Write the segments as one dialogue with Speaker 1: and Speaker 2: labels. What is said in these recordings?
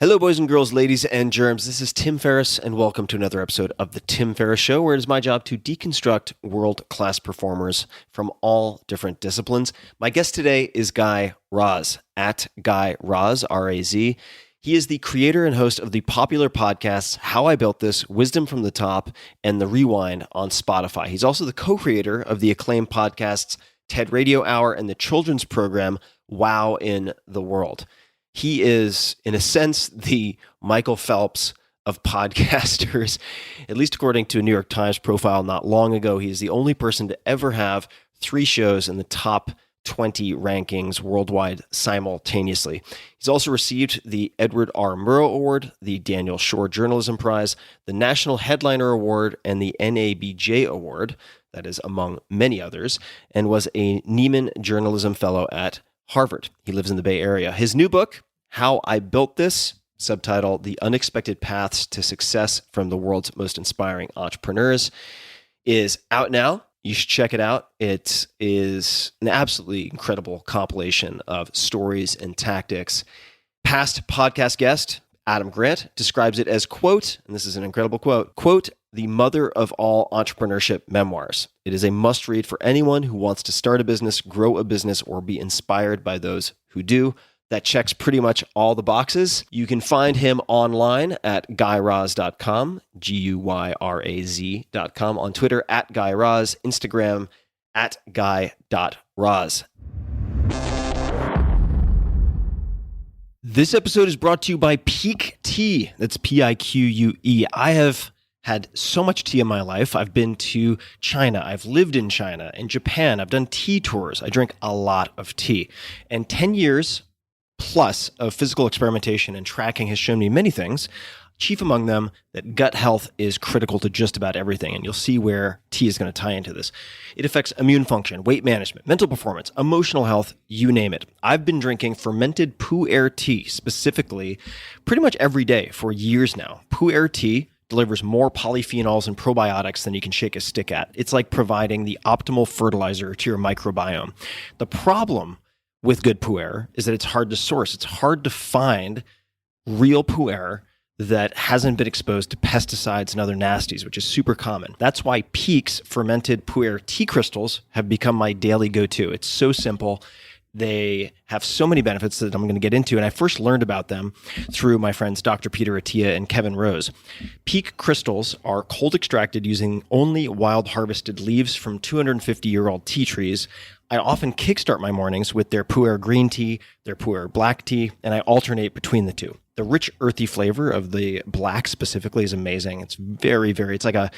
Speaker 1: Hello, boys and girls, ladies and germs. This is Tim Ferriss, and welcome to another episode of The Tim Ferriss Show, where it is my job to deconstruct world-class performers from all different disciplines. My guest today is Guy Raz, at Guy Raz, R-A-Z. He is the creator and host of the popular podcasts How I Built This, Wisdom from the Top, and The Rewind on Spotify. He's also the co-creator of the acclaimed podcasts TED Radio Hour and the children's program Wow in the World. He is, in a sense, the Michael Phelps of podcasters, at least according to a New York Times profile not long ago. He is the only person to ever have 3 shows in the top 20 rankings worldwide simultaneously. He's also received the Edward R. Murrow Award, the Daniel Shore Journalism Prize, the National Headliner Award, and the NABJ Award, that is among many others, and was a Nieman Journalism Fellow at Harvard. He lives in the Bay Area. His new book, How I Built This, subtitled The Unexpected Paths to Success from the World's Most Inspiring Entrepreneurs, is out now. You should check it out. It is an absolutely incredible compilation of stories and tactics. Past podcast guest, Adam Grant, describes it as, quote, and this is an incredible quote, the mother of all entrepreneurship memoirs. It is a must-read for anyone who wants to start a business, grow a business, or be inspired by those who do. That checks pretty much all the boxes. You can find him online at guyraz.com, GUYRAZ.com, on Twitter at guyraz, Instagram at guy.raz. This episode is brought to you by Pique Tea. That's Pique. I have had so much tea in my life. I've been to China. I've lived in China and Japan. I've done tea tours. I drink a lot of tea. And 10 years plus of physical experimentation and tracking has shown me many things, chief among them that gut health is critical to just about everything. And you'll see where tea is going to tie into this. It affects immune function, weight management, mental performance, emotional health, you name it. I've been drinking fermented Pu'er tea specifically pretty much every day for years now. Pu'er tea delivers more polyphenols and probiotics than you can shake a stick at. It's like providing the optimal fertilizer to your microbiome. The problem with good pu'er is that it's hard to source. It's hard to find real pu'er that hasn't been exposed to pesticides and other nasties, which is super common. That's why Pique's fermented pu'er tea crystals have become my daily go-to. It's so simple. They have so many benefits that I'm going to get into, and I first learned about them through my friends Dr. Peter Attia and Kevin Rose. Pique crystals are cold extracted using only wild harvested leaves from 250-year-old tea trees. I often kickstart my mornings with their pu'er green tea, their pu'er black tea, and I alternate between the two. The rich, earthy flavor of the black specifically is amazing. It's it's like a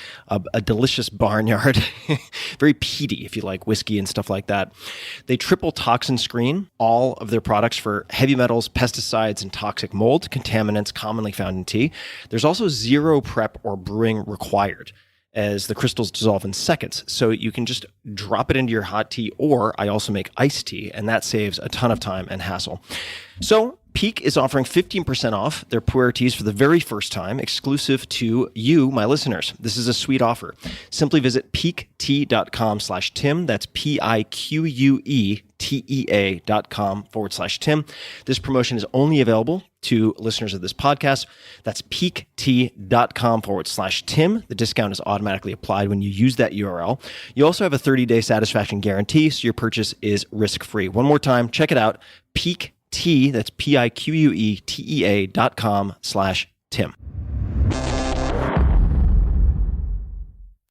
Speaker 1: delicious barnyard, very peaty if you like whiskey and stuff like that. They triple toxin screen all of their products for heavy metals, pesticides, and toxic mold, contaminants commonly found in tea. There's also zero prep or brewing required, as the crystals dissolve in seconds. So you can just drop it into your hot tea, or I also make iced tea, and that saves a ton of time and hassle. So Pique is offering 15% off their pu'er teas for the very first time, exclusive to you, my listeners. This is a sweet offer. Simply visit piquetea.com/Tim. That's piquetea.com/Tim. This promotion is only available to listeners of this podcast. That's piquetea.com/Tim. The discount is automatically applied when you use that URL. You also have a 30-day satisfaction guarantee, so your purchase is risk-free. One more time, check it out. Piquetea, that's piquetea.com/Tim.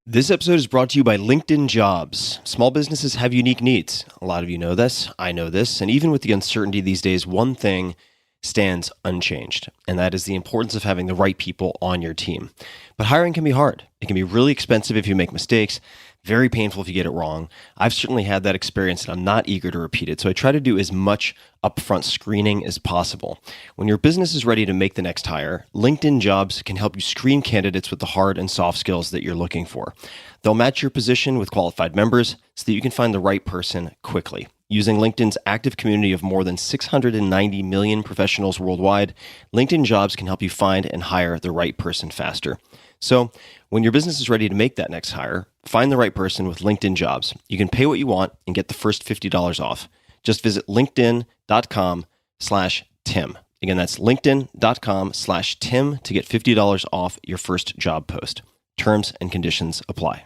Speaker 1: This episode is brought to you by LinkedIn Jobs. Small businesses have unique needs. A lot of you know this. I know this. And even with the uncertainty these days, one thing stands unchanged, and that is the importance of having the right people on your team. But hiring can be hard. It can be really expensive if you make mistakes, very painful if you get it wrong. I've certainly had that experience, and I'm not eager to repeat it, so I try to do as much upfront screening as possible. When your business is ready to make the next hire, LinkedIn Jobs can help you screen candidates with the hard and soft skills that you're looking for. They'll match your position with qualified members so that you can find the right person quickly. Using LinkedIn's active community of more than 690 million professionals worldwide, LinkedIn Jobs can help you find and hire the right person faster. So when your business is ready to make that next hire, find the right person with LinkedIn Jobs. You can pay what you want and get the first $50 off. Just visit linkedin.com/Tim. Again, that's linkedin.com/Tim to get $50 off your first job post. Terms and conditions apply.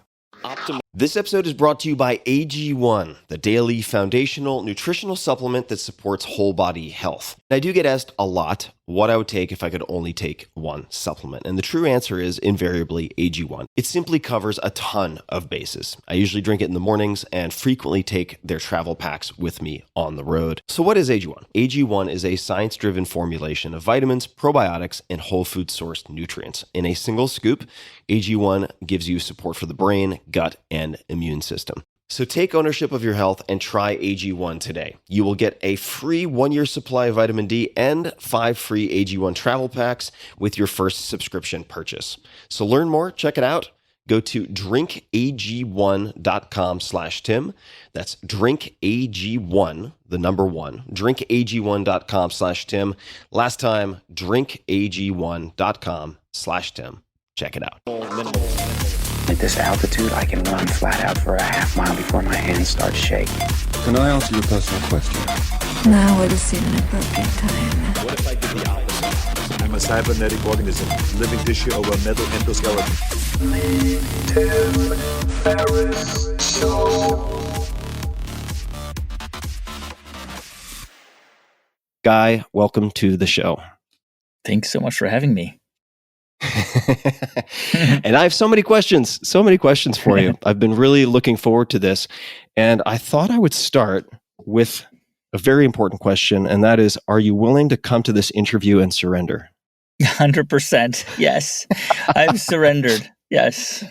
Speaker 1: This episode is brought to you by AG1, the daily foundational nutritional supplement that supports whole body health. I do get asked a lot what I would take if I could only take one supplement. And the true answer is invariably AG1. It simply covers a ton of bases. I usually drink it in the mornings and frequently take their travel packs with me on the road. So what is AG1? AG1 is a science-driven formulation of vitamins, probiotics, and whole food sourced nutrients. In a single scoop, AG1 gives you support for the brain, gut, and immune system. So take ownership of your health and try AG1 today. You will get a free 1-year supply of vitamin D and 5 free AG1 travel packs with your first subscription purchase. So learn more, check it out. Go to drinkag1.com/Tim. That's drinkag1, the number 1, drinkag1.com/Tim. Last time, drinkag1.com/Tim. Check it out.
Speaker 2: At this altitude, I can run flat out for a half mile before my hands start shaking.
Speaker 3: Can I ask you a personal question?
Speaker 4: Now would seem an appropriate time.
Speaker 5: What if I did the opposite? I'm a cybernetic organism, living tissue over a metal endoskeleton.
Speaker 1: Guy, welcome to the show.
Speaker 6: Thanks so much for having me.
Speaker 1: And I have so many questions for you. I've been really looking forward to this. And I thought I would start with a very important question. And that is, are you willing to come to this interview and surrender?
Speaker 6: 100%. Yes. I've surrendered. Yes.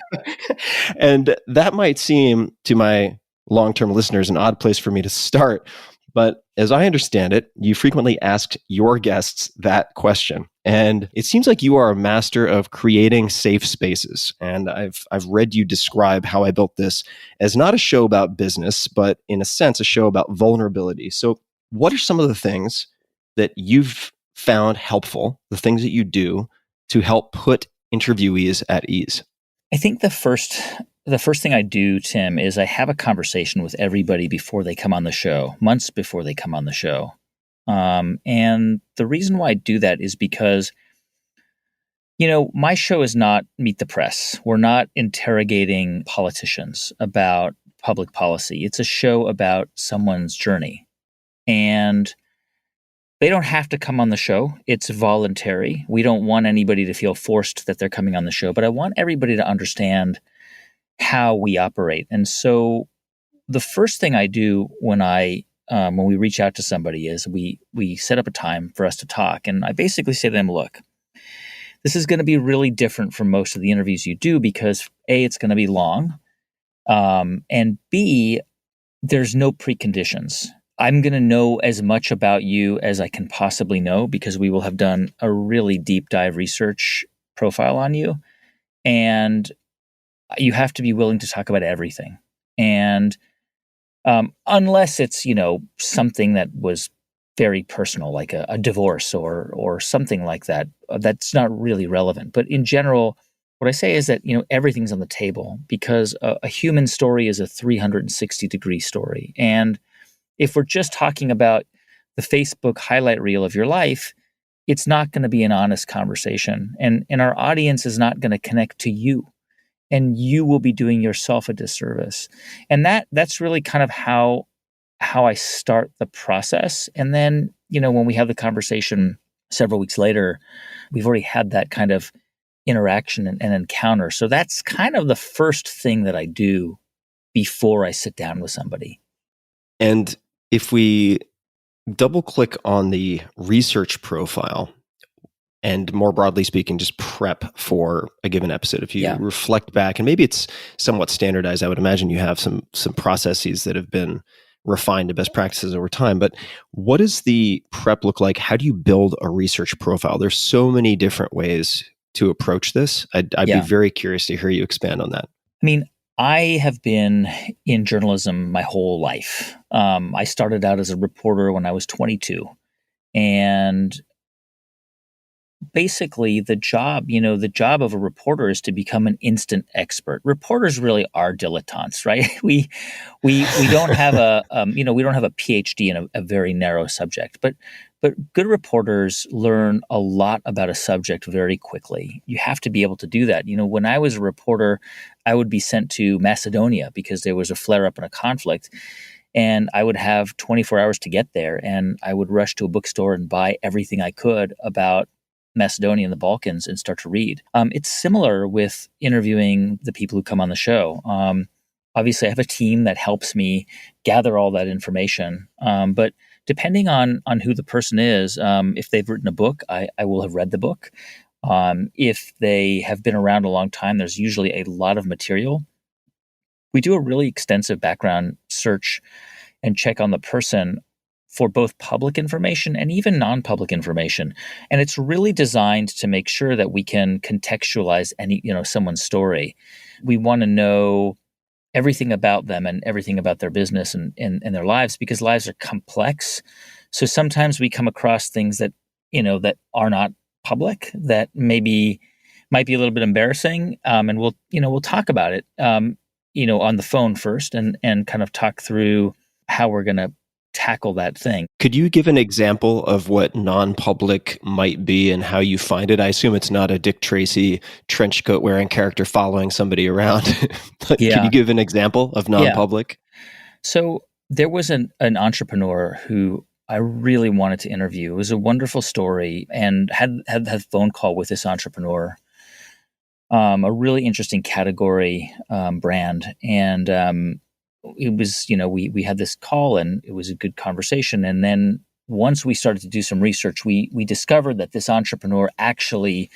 Speaker 1: And that might seem to my long-term listeners an odd place for me to start. But as I understand it, you frequently asked your guests that question. And it seems like you are a master of creating safe spaces. And I've read you describe how I built this as not a show about business, but in a sense, a show about vulnerability. So what are some of the things that you've found helpful, the things that you do to help put interviewees at ease?
Speaker 6: I think the first thing I do, Tim, is I have a conversation with everybody before they come on the show, months before they come on the show. And the reason why I do that is because, my show is not Meet the Press. We're not interrogating politicians about public policy. It's a show about someone's journey. And they don't have to come on the show. It's voluntary. We don't want anybody to feel forced that they're coming on the show, but I want everybody to understand how we operate. And so the first thing I do when we reach out to somebody is we set up a time for us to talk. And I basically say to them, look, this is going to be really different from most of the interviews you do because A, it's going to be long. And B, there's no preconditions. I'm going to know as much about you as I can possibly know because we will have done a really deep dive research profile on you. And you have to be willing to talk about everything. And unless it's, something that was very personal, like a divorce or something like that, that's not really relevant. But in general, what I say is that, everything's on the table because a human story is a 360-degree story. And if we're just talking about the Facebook highlight reel of your life, it's not going to be an honest conversation. And our audience is not going to connect to you. And you will be doing yourself a disservice. And that's really kind of how I start the process. And then, when we have the conversation several weeks later, we've already had that kind of interaction and encounter. So that's kind of the first thing that I do before I sit down with somebody.
Speaker 1: And if we double click on the research profile, and more broadly speaking, just prep for a given episode. If you reflect back, and maybe it's somewhat standardized, I would imagine you have some processes that have been refined to best practices over time. But what does the prep look like? How do you build a research profile? There's so many different ways to approach this. I'd be very curious to hear you expand on that.
Speaker 6: I mean, I have been in journalism my whole life. I started out as a reporter when I was 22. And basically the job of a reporter is to become an instant expert. Reporters really are dilettantes, right? We don't have we don't have a PhD in a very narrow subject, but good reporters learn a lot about a subject very quickly. You have to be able to do that. When I was a reporter, I would be sent to Macedonia because there was a flare-up in a conflict, and I would have 24 hours to get there, and I would rush to a bookstore and buy everything I could about Macedonia and the Balkans and start to read. It's similar with interviewing the people who come on the show. Obviously, I have a team that helps me gather all that information, but depending on who the person is, if they've written a book, I will have read the book. If they have been around a long time, there's usually a lot of material. We do a really extensive background search and check on the person for both public information and even non-public information. And it's really designed to make sure that we can contextualize someone's story. We want to know everything about them and everything about their business and their lives, because lives are complex. So sometimes we come across things that, that are not public, that might be a little bit embarrassing. And we'll talk about it, on the phone first and kind of talk through how we're going to tackle that thing.
Speaker 1: Could you give an example of what non-public might be and how you find it? I assume it's not a Dick Tracy trench coat wearing character following somebody around. But
Speaker 6: Yeah.
Speaker 1: Could you give an example of non-public?
Speaker 6: So there was an entrepreneur who I really wanted to interview. It was a wonderful story, and had a phone call with this entrepreneur. A really interesting category brand, and it was, we had this call and it was a good conversation. And then once we started to do some research, we discovered that this entrepreneur actually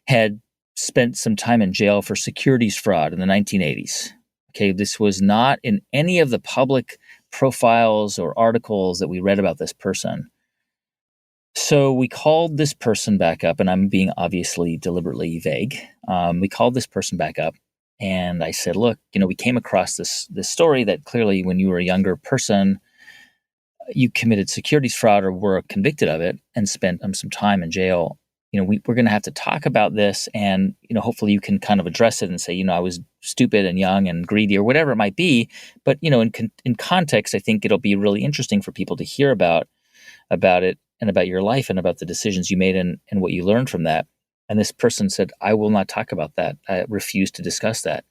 Speaker 6: had spent some time in jail for securities fraud in the 1980s. Okay, this was not in any of the public profiles or articles that we read about this person. So we called this person back up, and I'm being obviously deliberately vague. We called this person back up. And I said, look, we came across this story that clearly when you were a younger person, you committed securities fraud or were convicted of it and spent some time in jail. We're going to have to talk about this, and, hopefully you can kind of address it and say, I was stupid and young and greedy or whatever it might be. But, in context, I think it'll be really interesting for people to hear about it and about your life and about the decisions you made and what you learned from that. And this person said, I will not talk about that. I refuse to discuss that.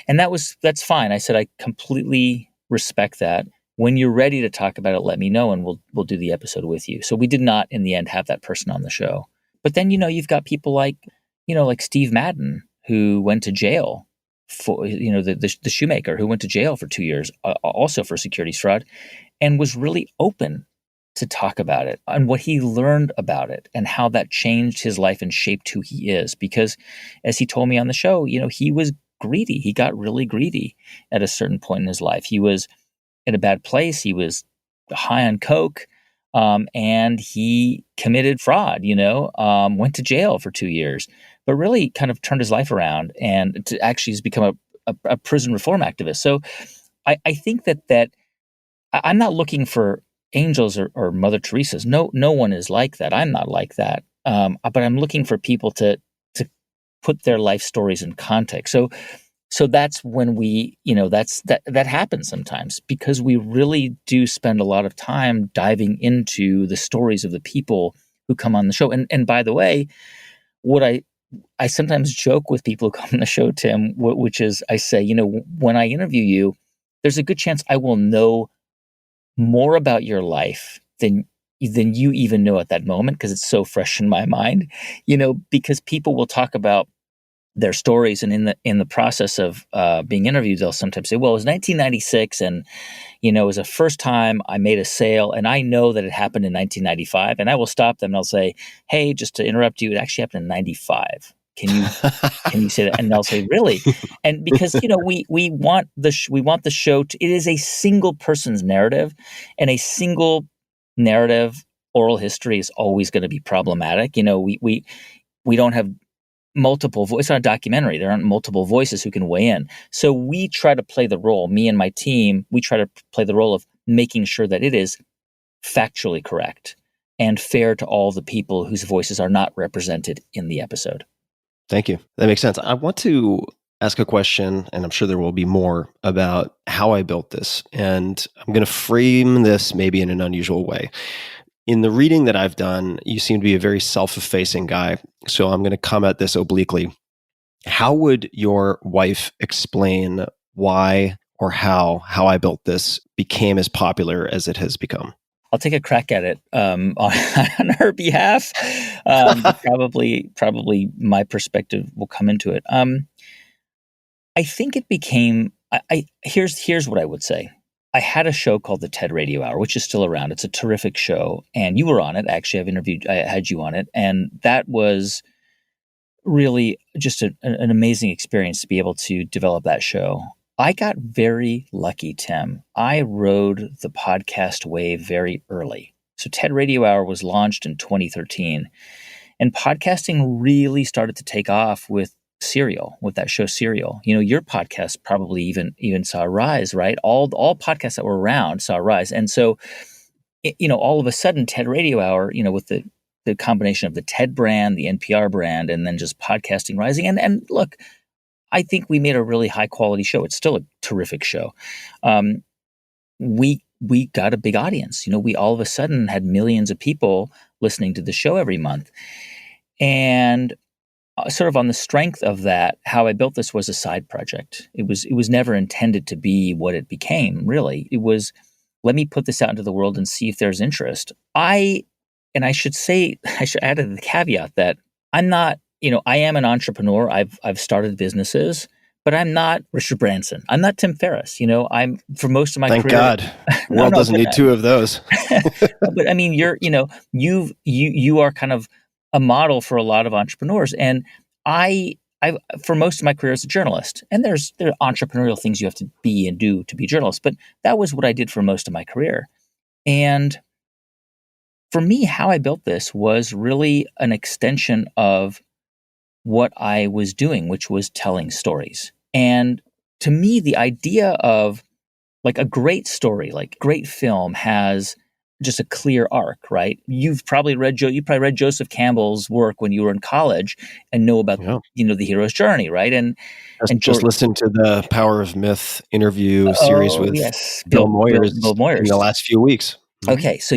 Speaker 6: And that's fine. I said, I completely respect that. When you're ready to talk about it, let me know and we'll do the episode with you. So we did not in the end have that person on the show. But then, you've got people like Steve Madden, who went to jail for, the shoemaker who went to jail for 2 years, also for securities fraud, and was really open to talk about it and what he learned about it and how that changed his life and shaped who he is. Because as he told me on the show, he was greedy. He got really greedy at a certain point in his life. He was in a bad place. He was high on coke, and he committed fraud, went to jail for 2 years, but really kind of turned his life around and to actually has become a prison reform activist. So I think that I'm not looking for angels or Mother Teresa's. No one is like that. I'm not like that. But I'm looking for people to put their life stories in context. So that's when that happens sometimes, because we really do spend a lot of time diving into the stories of the people who come on the show. And by the way, what I sometimes joke with people who come on the show, Tim, which is I say, when I interview you, there's a good chance I will know more about your life than you even know at that moment, because it's so fresh in my mind, because people will talk about their stories, and in the process of being interviewed, they'll sometimes say, well, it was 1996 and, it was the first time I made a sale, and I know that it happened in 1995, and I will stop them and I'll say, hey, just to interrupt you, it actually happened in 95. Can you say that? And they'll say, really? And because, we want the show to, it is a single person's narrative, and a single narrative oral history is always going to be problematic. We don't have multiple voices. It's not a documentary. There aren't multiple voices who can weigh in. So we try to play the role, me and my team, we try to play the role of making sure that it is factually correct and fair to all the people whose voices are not represented in the episode.
Speaker 1: Thank you. That makes sense. I want to ask a question, and I'm sure there will be more, about how I built this. And I'm going to frame this maybe in an unusual way. In the reading that I've done, you seem to be a very self-effacing guy. So I'm going to come at this obliquely. How would your wife explain why or how I built this became as popular as it has become?
Speaker 6: I'll take a crack at it on her behalf. But probably my perspective will come into it. I think it became. Here's what I would say. I had a show called the TED Radio Hour, which is still around. It's a terrific show, and you were on it. Actually, I had you on it, and that was really just an amazing experience to be able to develop that show. I got very lucky, Tim. I rode the podcast wave very early. So TED Radio Hour was launched in 2013, and podcasting really started to take off with Serial, with that show Serial. Your podcast probably even saw a rise, right? All podcasts that were around saw a rise. And so, all of a sudden, TED Radio Hour, with the combination of the TED brand, the NPR brand, and then just podcasting rising. And look, I think we made a really high quality show. It's still a terrific show. We got a big audience. We all of a sudden had millions of people listening to the show every month. And sort of on the strength of that, how I built this was a side project. It was never intended to be what it became, really. It was, let me put this out into the world and see if there's interest. I should add the caveat that I'm not, I am an entrepreneur. I've started businesses, but I'm not Richard Branson. I'm not Tim Ferriss. I'm, for most of my
Speaker 1: Thank
Speaker 6: career.
Speaker 1: God. The world doesn't need two of those.
Speaker 6: But I mean, you are kind of a model for a lot of entrepreneurs. And I for most of my career as a journalist, and there are entrepreneurial things you have to be and do to be a journalist, but that was what I did for most of my career. And for me, how I built this was really an extension of what I was doing, which was telling stories. And to me, the idea of like a great story, like great film, has just a clear arc, right? You probably read Joseph Campbell's work when you were in college and know about the hero's journey, right? And
Speaker 1: just listen to the Power of Myth interview series with Bill Moyers in the last few weeks.
Speaker 6: Okay, so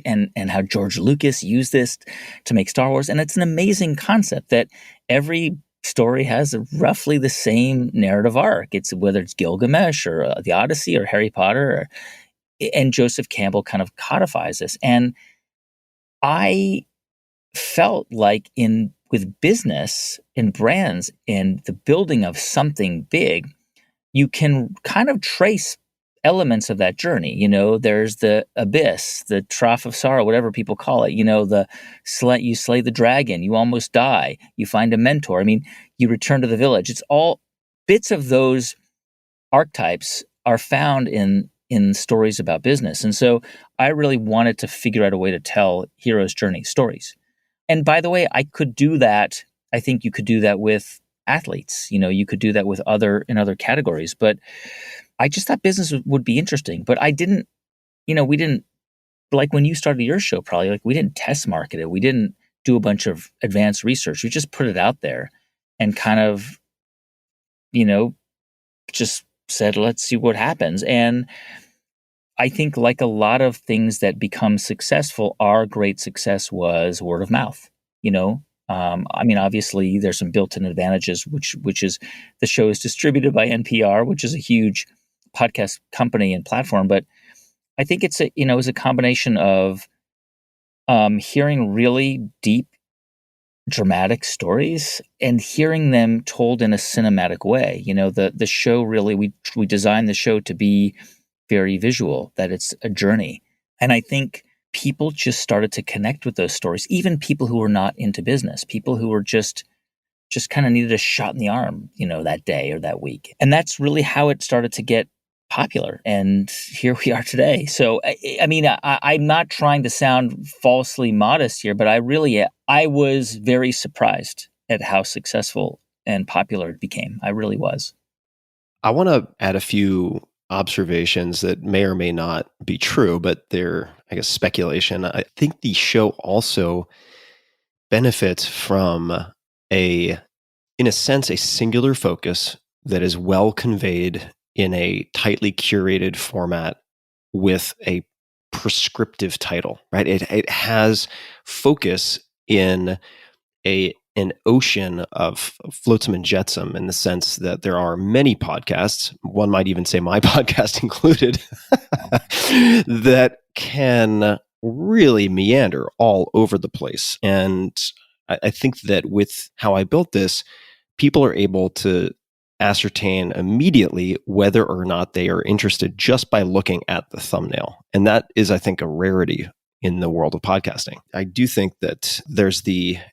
Speaker 6: and how George Lucas used this to make Star Wars, and it's an amazing concept that every story has roughly the same narrative arc. It's whether it's Gilgamesh or the Odyssey or Harry Potter, and Joseph Campbell kind of codifies this. And I felt like with business and brands and the building of something big, you can kind of trace elements of that journey. There's the abyss, the trough of sorrow, whatever people call it. You slay the dragon, you almost die, you find a mentor. I mean, you return to the village. It's all bits of those archetypes are found in stories about business. And so I really wanted to figure out a way to tell hero's journey stories. And by the way, I could do that. I think you could do that with athletes. You could do that with in other categories. But I just thought business would be interesting. But I didn't, we didn't, like when you started your show, probably, like we didn't test market it. We didn't do a bunch of advanced research. We just put it out there and kind of, just said, let's see what happens. And I think like a lot of things that become successful, our great success was word of mouth. Obviously there's some built-in advantages, which is the show is distributed by NPR, which is a huge podcast company and platform. But I think it's a combination of hearing really deep, dramatic stories and hearing them told in a cinematic way. The show really, we designed the show to be very visual, that it's a journey. And I think people just started to connect with those stories, even people who were not into business, people who were just kind of needed a shot in the arm, that day or that week. And that's really how it started to get popular. And here we are today. So, I'm not trying to sound falsely modest here, but I was very surprised at how successful and popular it became. I really was.
Speaker 1: I want to add a few observations that may or may not be true, but they're, I guess, speculation. I think the show also benefits from a, in a sense, a singular focus that is well conveyed in a tightly curated format with a prescriptive title, right? It has focus in an ocean of flotsam and jetsam, in the sense that there are many podcasts, one might even say my podcast included, that can really meander all over the place. And I think that with how I built this, people are able to ascertain immediately whether or not they are interested just by looking at the thumbnail. And that is, I think, a rarity in the world of podcasting. I do think that there's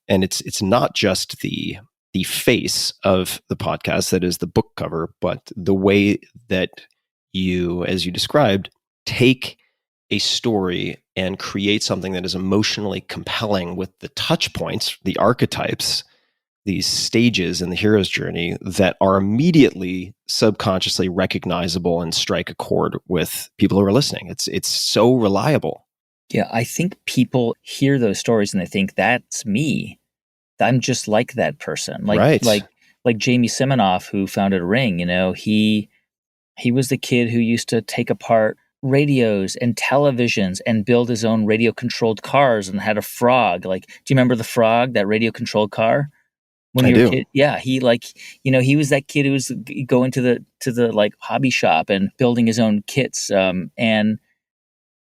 Speaker 1: and it's not just the face of the podcast that is the book cover, but the way that you, as you described, take a story and create something that is emotionally compelling with the touch points, the archetypes, these stages in the hero's journey that are immediately subconsciously recognizable and strike a chord with people who are listening. It's so reliable.
Speaker 6: Yeah, I think people hear those stories and they think, that's me. I'm just like that person.
Speaker 1: Right.
Speaker 6: Like Jamie Siminoff, who founded Ring, he was the kid who used to take apart radios and televisions and build his own radio controlled cars and had a frog. Like, do you remember the frog, that radio controlled car? When you were a kid? Yeah, he he was that kid who was going to the like hobby shop and building his own kits. And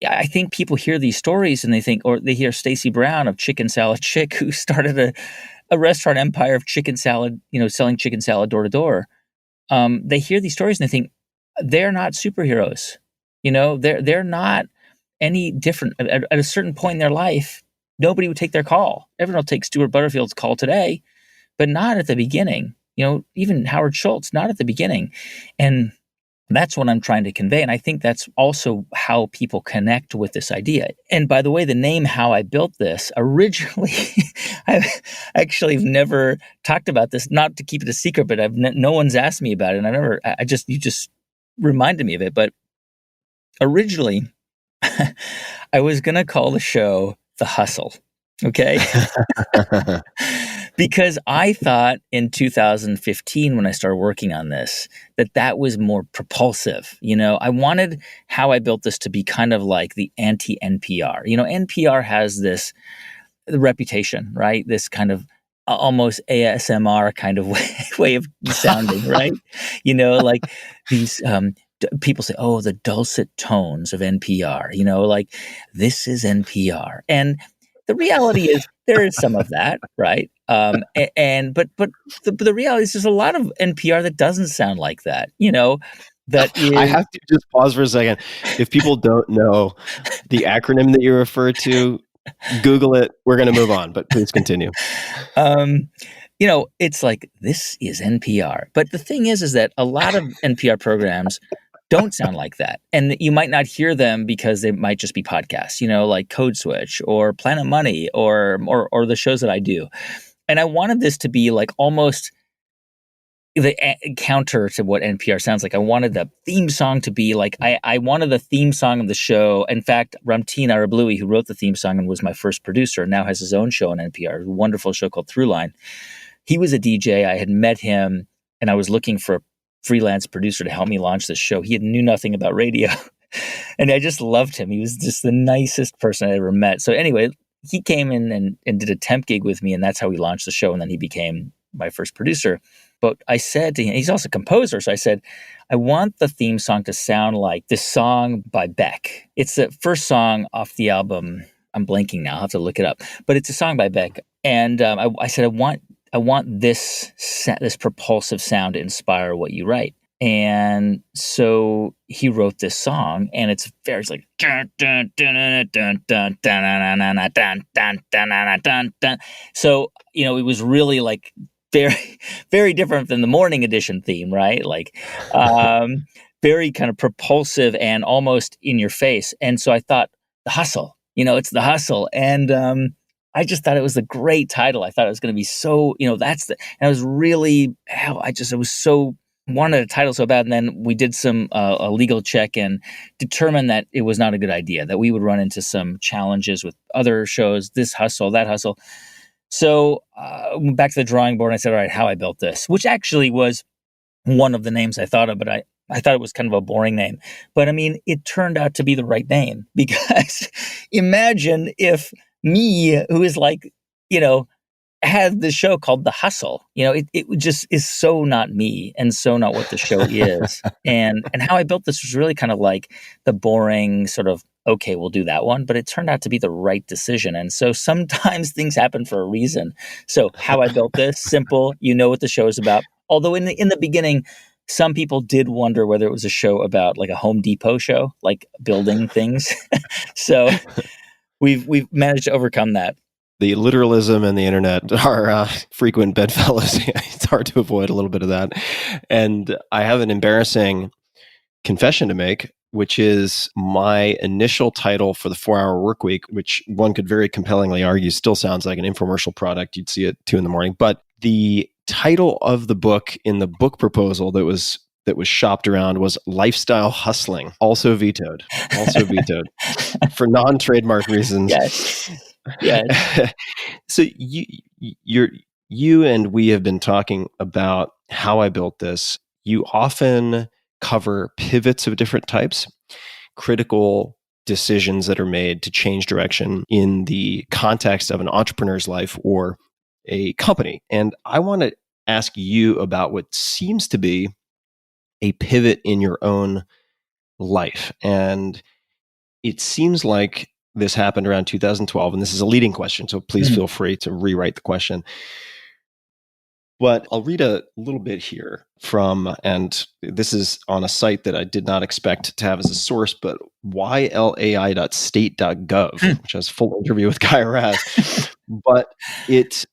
Speaker 6: I think people hear these stories and they think, or they hear Stacey Brown of Chicken Salad Chick, who started a restaurant empire of chicken salad, selling chicken salad door to door. They hear these stories and they think they're not superheroes. They're not any different. At a certain point in their life, nobody would take their call. Everyone will take Stuart Butterfield's call today, but not at the beginning. Even Howard Schultz, not at the beginning. And that's what I'm trying to convey. And I think that's also how people connect with this idea. And by the way, the name How I Built This, originally, I actually have never talked about this, not to keep it a secret, but no one's asked me about it. And you just reminded me of it. But originally, I was going to call the show The Hustle. Okay. Because I thought in 2015, when I started working on this, that was more propulsive. I wanted How I Built This to be kind of like the anti-NPR. NPR has the reputation, right? This kind of almost ASMR kind of way of sounding, right? Like these people say, oh, the dulcet tones of NPR, like this is NPR. And the reality is there is some of that, right? But the reality is there's a lot of NPR that doesn't sound like that. That is.
Speaker 1: I have to just pause for a second. If people don't know the acronym that you refer to, Google it. We're going to move on, but please continue.
Speaker 6: It's like, this is NPR. But the thing is that a lot of NPR programs don't sound like that. And you might not hear them because they might just be podcasts, like Code Switch or Planet Money or the shows that I do. And I wanted this to be like almost the counter to what NPR sounds like. I wanted the theme song to be like, I wanted the theme song of the show. In fact, Ramteen Arablouei, who wrote the theme song and was my first producer, now has his own show on NPR, a wonderful show called Throughline. He was a DJ. I had met him and I was looking for a freelance producer to help me launch this show. He knew nothing about radio. And I just loved him. He was just the nicest person I ever met. So anyway, he came in and did a temp gig with me, and that's how we launched the show. And then he became my first producer. But I said to him, he's also a composer. So I said, I want the theme song to sound like this song by Beck. It's the first song off the album. I'm blanking now. I'll have to look it up. But it's a song by Beck. And I said, I want this propulsive sound to inspire what you write. And so he wrote this song, and it's like dun, dun, dun, dun, dun, dun, dun, dun, dun, dun, dun, dun, dun. So it was really like very, very different than the Morning Edition theme, right? Like very kind of propulsive and almost in your face. And so I thought, The Hustle, it's The Hustle. And I just thought it was a great title. I thought it was going to be so, and I was really, it was so wanted a title so bad, and then we did some a legal check and determined that it was not a good idea, that we would run into some challenges with other shows, this hustle, that hustle. So went back to the drawing board and I said, all right, How I Built This, which actually was one of the names I thought of, but I thought it was kind of a boring name. But I mean, it turned out to be the right name, because imagine if me, who is like, had the show called The Hustle. It just is so not me and so not what the show is. And How I Built This was really kind of like the boring sort of, okay, we'll do that one. But it turned out to be the right decision. And so sometimes things happen for a reason. So How I Built This, simple, what the show is about. Although in the beginning, some people did wonder whether it was a show about like a Home Depot show, like building things. So we've managed to overcome that.
Speaker 1: The literalism and the internet are frequent bedfellows. It's hard to avoid a little bit of that. And I have an embarrassing confession to make, which is my initial title for the 4-Hour Workweek, which one could very compellingly argue still sounds like an infomercial product. You'd see it 2 a.m. But the title of the book in the book proposal that was shopped around was Lifestyle Hustling, also vetoed for non-trademark reasons.
Speaker 6: Yes. Yes.
Speaker 1: So you and we have been talking about How I Built This. You often cover pivots of different types, critical decisions that are made to change direction in the context of an entrepreneur's life or a company. And I want to ask you about what seems to be a pivot in your own life. And it seems like this happened around 2012, and this is a leading question, so please feel free to rewrite the question. But I'll read a little bit here from, and this is on a site that I did not expect to have as a source, but ylai.state.gov, which has full interview with Guy Raz. But it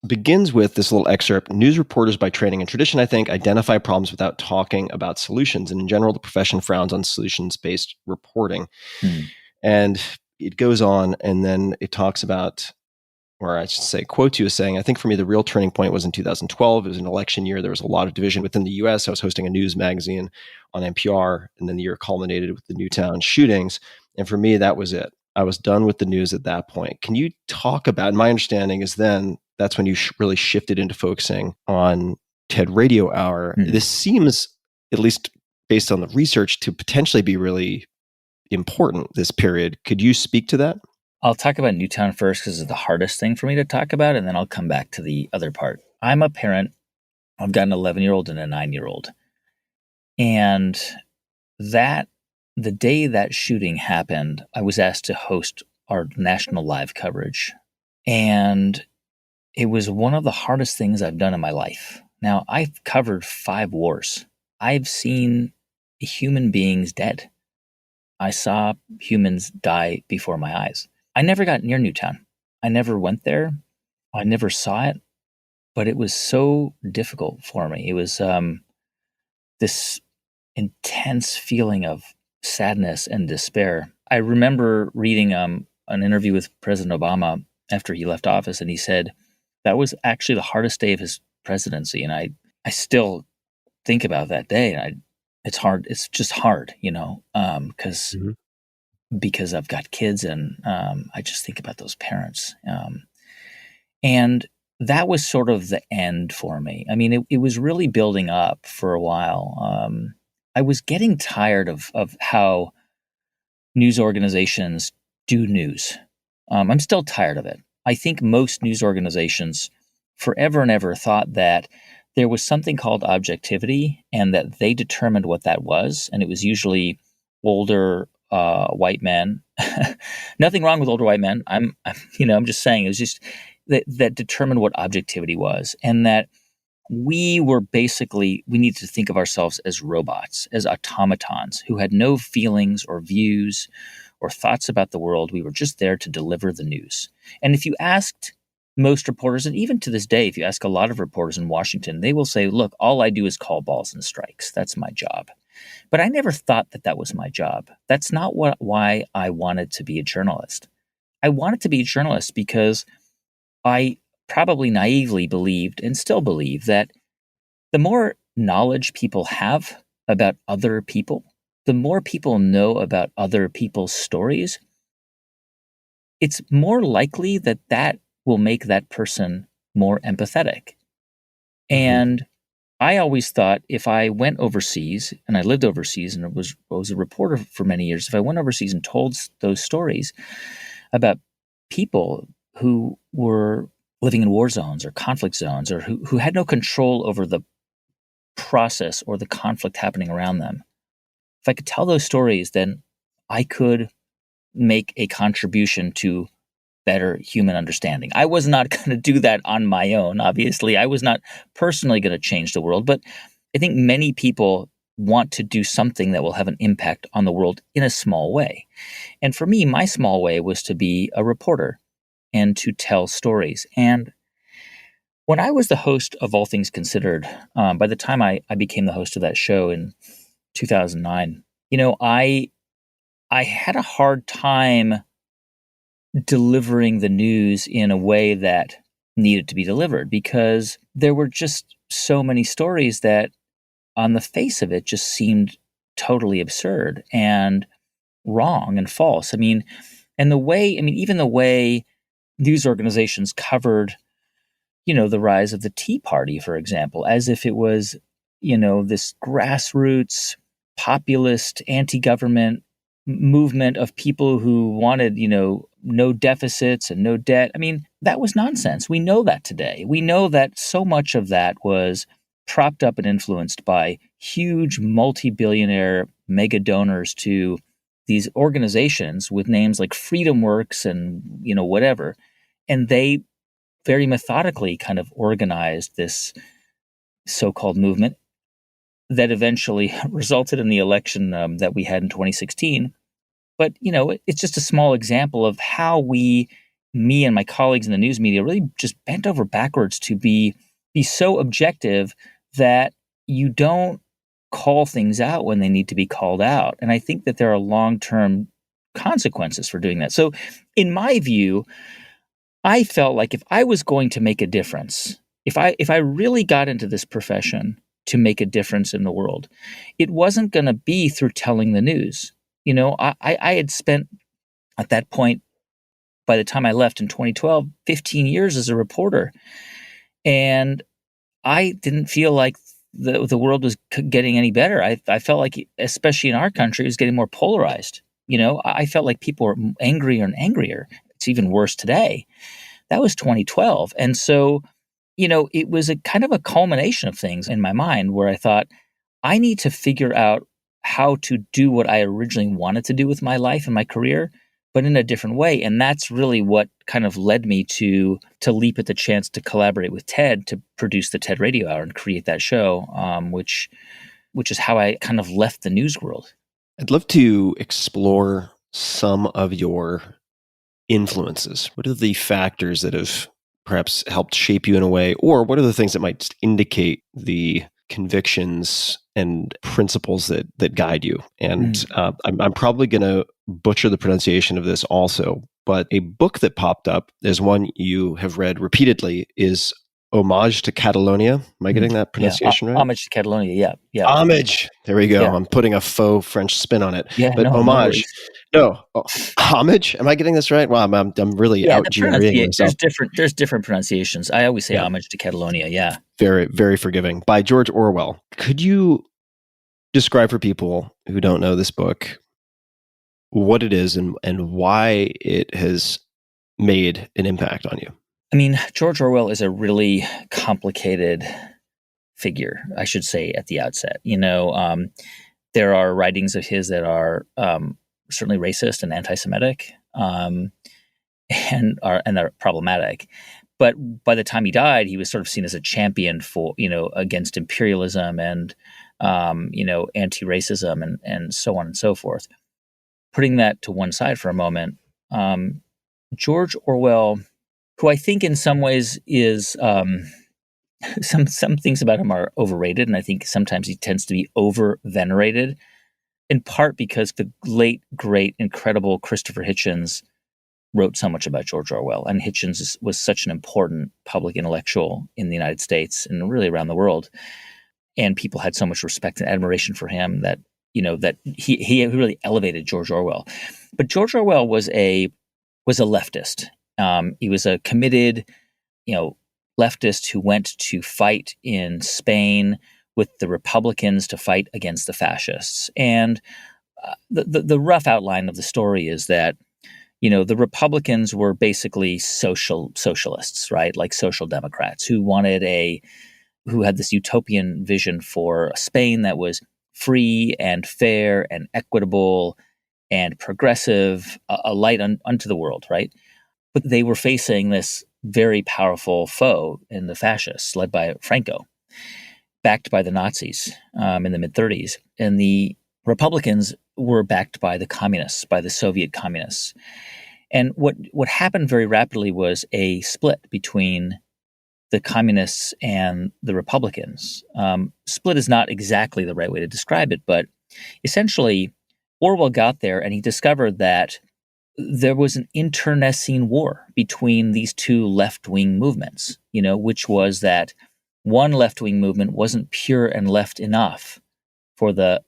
Speaker 1: begins with this little excerpt. News reporters by training and tradition, I think, identify problems without talking about solutions. And in general, the profession frowns on solutions-based reporting. And it goes on, and then it talks about, or I should say, quotes you as saying, I think for me, the real turning point was in 2012. It was an election year. There was a lot of division within the US. I was hosting a news magazine on NPR, and then the year culminated with the Newtown shootings. And for me, that was it. I was done with the news at that point. Can you talk about, my understanding is then that's when you really shifted into focusing on TED Radio Hour. This seems, at least based on the research, to potentially be really important, this period. Could you speak to that?
Speaker 6: I'll talk about Newtown first because it's the hardest thing for me to talk about, and then I'll come back to the other part. I'm a parent. I've got an 11-year-old and a 9-year-old. And the day that shooting happened, I was asked to host our national live coverage. And it was one of the hardest things I've done in my life. Now, I've covered 5 wars. I've seen human beings dead. I saw humans die before my eyes. I never got near Newtown. I never went there. I never saw it, but it was so difficult for me. It was this intense feeling of sadness and despair. I remember reading an interview with President Obama after he left office, and he said that was actually the hardest day of his presidency. And I still think about that day, and it's hard. It's just hard, because I've got kids, and I just think about those parents. And that was sort of the end for me. I mean, it was really building up for a while. I was getting tired of how news organizations do news. I'm still tired of it. I think most news organizations forever and ever thought that there was something called objectivity, and that they determined what that was. And it was usually older white men. Nothing wrong with older white men. I'm just saying it was just that determined what objectivity was, and that we needed to think of ourselves as robots, as automatons who had no feelings or views or thoughts about the world. We were just there to deliver the news. And if you asked most reporters, and even to this day, if you ask a lot of reporters in Washington, they will say, look, all I do is call balls and strikes. That's my job. But I never thought that was my job. That's not why I wanted to be a journalist. I wanted to be a journalist because I probably naively believed, and still believe, that the more knowledge people have about other people, the more people know about other people's stories, it's more likely that that will make that person more empathetic. And I always thought if I went overseas, and I lived overseas and was a reporter for many years, if I went overseas and told those stories about people who were living in war zones or conflict zones, or who had no control over the process or the conflict happening around them, if I could tell those stories, then I could make a contribution to better human understanding. I was not going to do that on my own, obviously. I was not personally going to change the world, but I think many people want to do something that will have an impact on the world in a small way. And for me, my small way was to be a reporter and to tell stories. And when I was the host of All Things Considered, by the time I became the host of that show in 2009, I had a hard time delivering the news in a way that needed to be delivered, because there were just so many stories that on the face of it just seemed totally absurd and wrong and false. Even the way news organizations covered, the rise of the Tea Party, for example, as if it was, this grassroots populist anti-government movement of people who wanted, no deficits and no debt. That was nonsense. We know that today. We know that so much of that was propped up and influenced by huge multi-billionaire mega donors to these organizations with names like Freedom Works and, whatever. And they very methodically kind of organized this so-called movement that eventually resulted in the election that we had in 2016. But, it's just a small example of how me and my colleagues in the news media really just bent over backwards to be so objective that you don't call things out when they need to be called out. And I think that there are long-term consequences for doing that. So in my view, I felt like if I was going to make a difference, if I really got into this profession to make a difference in the world, it wasn't going to be through telling the news. I had spent at that point, by the time I left in 2012, 15 years as a reporter. And I didn't feel like the world was getting any better. I felt like, especially in our country, it was getting more polarized. I felt like people were angrier and angrier. It's even worse today. That was 2012. And so, it was a kind of a culmination of things in my mind where I thought, I need to figure out how to do what I originally wanted to do with my life and my career, but in a different way. And that's really what kind of led me to leap at the chance to collaborate with TED to produce the TED Radio Hour and create that show, which is how I kind of left the news world.
Speaker 1: I'd love to explore some of your influences. What are the factors that have perhaps helped shape you in a way, or what are the things that might indicate the convictions and principles that guide you? And I'm probably going to butcher the pronunciation of this also, but a book that popped up is one you have read repeatedly, is Homage to Catalonia. Am I getting that pronunciation right?
Speaker 6: Homage to Catalonia, yeah.
Speaker 1: Homage. There we go.
Speaker 6: Yeah.
Speaker 1: I'm putting a faux French spin on it.
Speaker 6: Yeah,
Speaker 1: But
Speaker 6: no
Speaker 1: homage.
Speaker 6: worries.
Speaker 1: Homage? Am I getting this right? Wow, I'm really out GREing myself.
Speaker 6: There's different pronunciations. I always say Homage to Catalonia, yeah.
Speaker 1: Very, very forgiving. By George Orwell. Could you describe for people who don't know this book what it is and why it has made an impact on you?
Speaker 6: George Orwell is a really complicated figure, I should say at the outset. There are writings of his that are certainly racist and anti-Semitic, and are problematic. But by the time he died, he was sort of seen as a champion for against imperialism and anti-racism and so on and so forth. Putting that to one side for a moment, George Orwell, who I think in some ways is some things about him are overrated, and I think sometimes he tends to be over-venerated, in part because the late, great, incredible Christopher Hitchens wrote so much about George Orwell, and Hitchens was such an important public intellectual in the United States and really around the world. and people had so much respect and admiration for him that that he really elevated George Orwell. But George Orwell was a leftist. He was a committed, leftist who went to fight in Spain with the Republicans to fight against the fascists. And the rough outline of the story is that the Republicans were basically socialists, right? Like social democrats who had this utopian vision for a Spain that was free and fair and equitable and progressive, a light unto the world, right? But they were facing this very powerful foe in the fascists, led by Franco, backed by the Nazis in the mid-30s. And the Republicans were backed by the communists, by the Soviet communists. And what happened very rapidly was a split between the communists and the Republicans. Split is not exactly the right way to describe it, but essentially Orwell got there and he discovered that there was an internecine war between these two left-wing movements, which was that one left-wing movement wasn't pure and left enough for the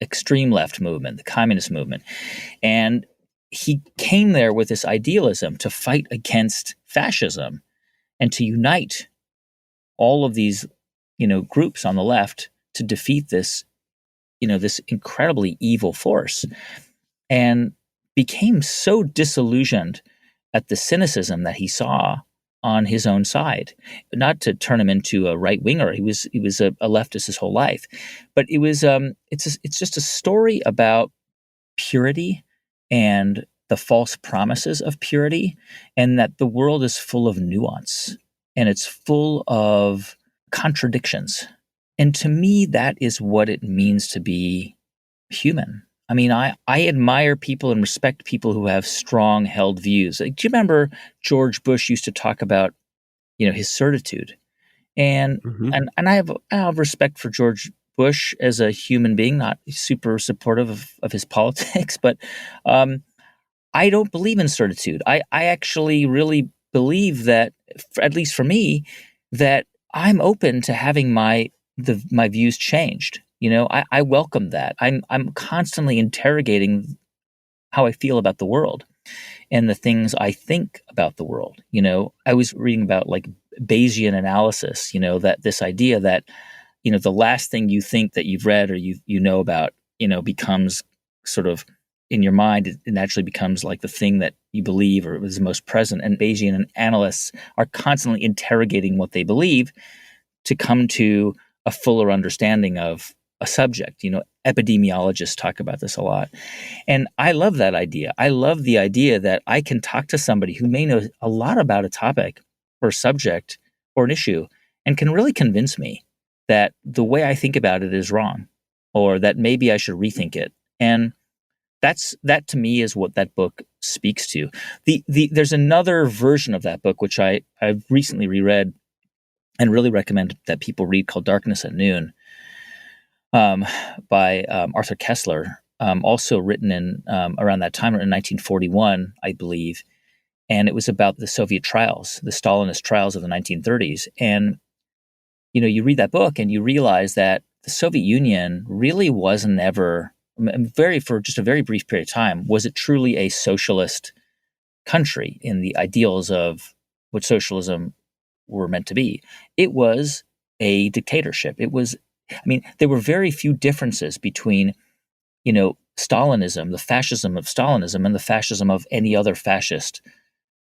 Speaker 6: extreme left movement, the communist movement. And he came there with this idealism to fight against fascism and to unite all of these, groups on the left to defeat this, this incredibly evil force, and became so disillusioned at the cynicism that he saw on his own side. Not to turn him into a right winger, he was a leftist his whole life, but it was it's just a story about purity and the false promises of purity, and that the world is full of nuance and it's full of contradictions. And to me, that is what it means to be human. I mean, I admire people and respect people who have strong held views. Like, do you remember George Bush used to talk about, his certitude? And and I have respect for George Bush as a human being, not super supportive of his politics, but I don't believe in certitude. I actually really believe that, at least for me, that I'm open to having my views changed. I welcome that. I'm constantly interrogating how I feel about the world and the things I think about the world. I was reading about like Bayesian analysis, that this idea that, the last thing you think that you've read or you know about, becomes sort of in your mind, it naturally becomes like the thing that you believe or is most present. And Bayesian analysts are constantly interrogating what they believe to come to a fuller understanding of a subject. Epidemiologists talk about this a lot. And I love that idea. I love the idea that I can talk to somebody who may know a lot about a topic or a subject or an issue and can really convince me that the way I think about it is wrong, or that maybe I should rethink it. And that to me is what that book speaks to. There's another version of that book, which I've recently reread and really recommend that people read, called Darkness at Noon, by Arthur Koestler, also written in around that time, in 1941, I believe. And it was about the Soviet trials, the Stalinist trials of the 1930s. And, you read that book and you realize that the Soviet Union really wasn't ever, for just a very brief period of time, was it truly a socialist country in the ideals of what socialism were meant to be. It was a dictatorship. There were very few differences between, Stalinism, the fascism of Stalinism, and the fascism of any other fascist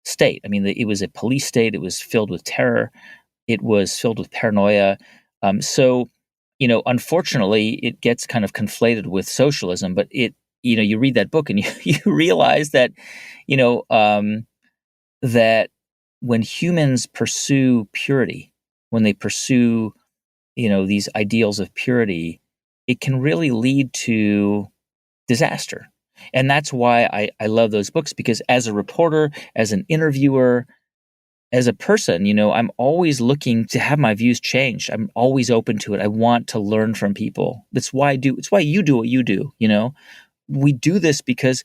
Speaker 6: state. It was a police state. It was filled with terror. It was filled with paranoia. Unfortunately, it gets kind of conflated with socialism, but you read that book and you realize that, that when humans pursue purity, when they pursue, these ideals of purity, it can really lead to disaster. And that's why I love those books, because as a reporter, as an interviewer, as a person, I'm always looking to have my views changed. I'm always open to it. I want to learn from people. That's why it's why you do what you do. We do this because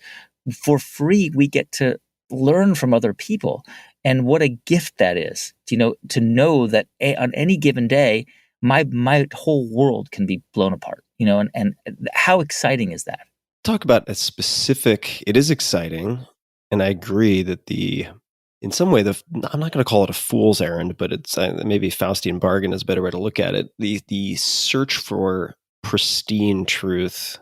Speaker 6: for free, we get to learn from other people. And what a gift that is, to know that on any given day, my whole world can be blown apart, and how exciting is that?
Speaker 1: Talk about a specific, it is exciting. And I agree that in some way, I'm not going to call it a fool's errand, but it's maybe Faustian bargain is a better way to look at it. The search for pristine truth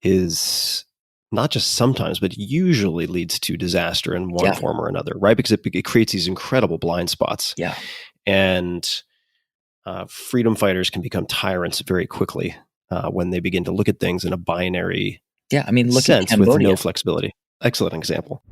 Speaker 1: is not just sometimes, but usually leads to disaster in one form or another, right? Because it creates these incredible blind spots.
Speaker 6: Yeah.
Speaker 1: And freedom fighters can become tyrants very quickly when they begin to look at things in a binary
Speaker 6: look
Speaker 1: sense
Speaker 6: at
Speaker 1: with
Speaker 6: Cambodia.
Speaker 1: no flexibility. Excellent example.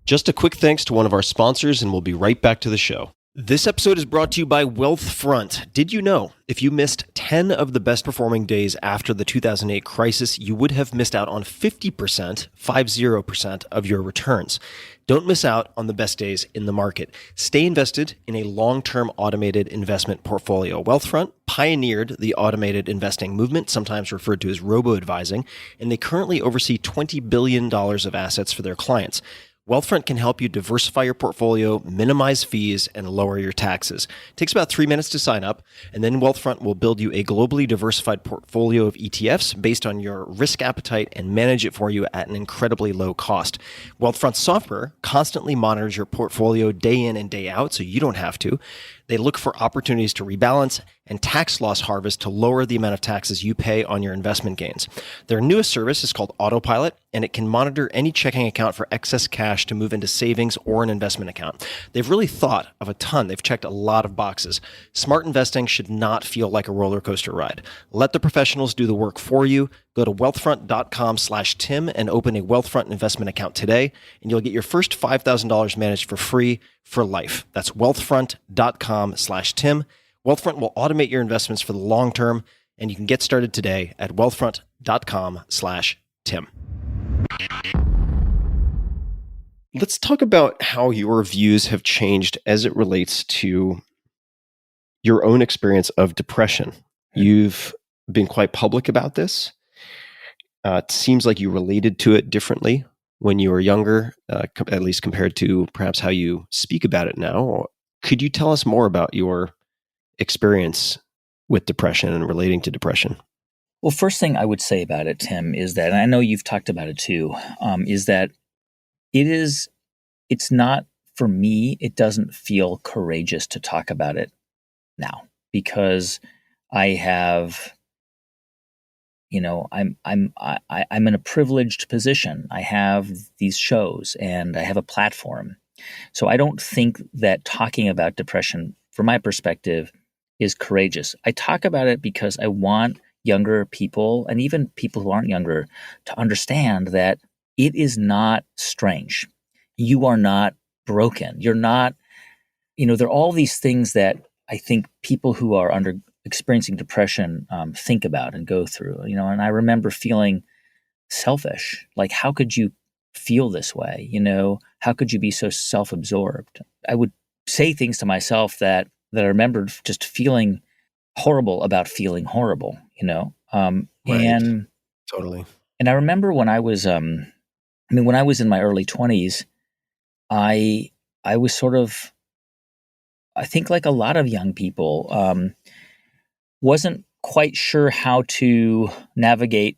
Speaker 1: Just a quick thanks to one of our sponsors, and we'll be right back to the show. This episode is brought to you by Wealthfront. Did you know if you missed 10 of the best performing days after the 2008 crisis, you would have missed out on 50% of your returns? Don't miss out on the best days in the market. Stay invested in a long-term automated investment portfolio. Wealthfront pioneered the automated investing movement, sometimes referred to as robo-advising, and they currently oversee $20 billion of assets for their clients. Wealthfront can help you diversify your portfolio, minimize fees, and lower your taxes. It takes about 3 minutes to sign up, and then Wealthfront will build you a globally diversified portfolio of ETFs based on your risk appetite and manage it for you at an incredibly low cost. Wealthfront's software constantly monitors your portfolio day in and day out, so you don't have to. They look for opportunities to rebalance and tax loss harvest to lower the amount of taxes you pay on your investment gains. Their newest service is called Autopilot, and it can monitor any checking account for excess cash to move into savings or an investment account. They've really thought of a ton. They've checked a lot of boxes. Smart investing should not feel like a roller coaster ride. Let the professionals do the work for you. Go to wealthfront.com/Tim and open a Wealthfront investment account today, and you'll get your first $5,000 managed for free for life. That's wealthfront.com/Tim. Wealthfront will automate your investments for the long term, and you can get started today at wealthfront.com/Tim. Let's talk about how your views have changed as it relates to your own experience of depression. You've been quite public about this. It seems like you related to it differently when you were younger, at least compared to perhaps how you speak about it now. Could you tell us more about your experience with depression and relating to depression?
Speaker 6: Well, first thing I would say about it, Tim, is that, and I know you've talked about it too, is that it's not, for me, it doesn't feel courageous to talk about it now, because I have, I'm in a privileged position. I have these shows and I have a platform. So I don't think that talking about depression, from my perspective, is courageous. I talk about it because I want younger people, and even people who aren't younger, to understand that it is not strange. You are not broken. You're not, there are all these things that I think people who are experiencing depression think about and go through, and I remember feeling selfish. Like, how could you feel this way? How could you be so self-absorbed? I would say things to myself that I remembered just feeling horrible about feeling horrible,
Speaker 1: Right.
Speaker 6: And
Speaker 1: Totally.
Speaker 6: And I remember when I was, when I was in my early 20s, I was sort of, I think like a lot of young people, wasn't quite sure how to navigate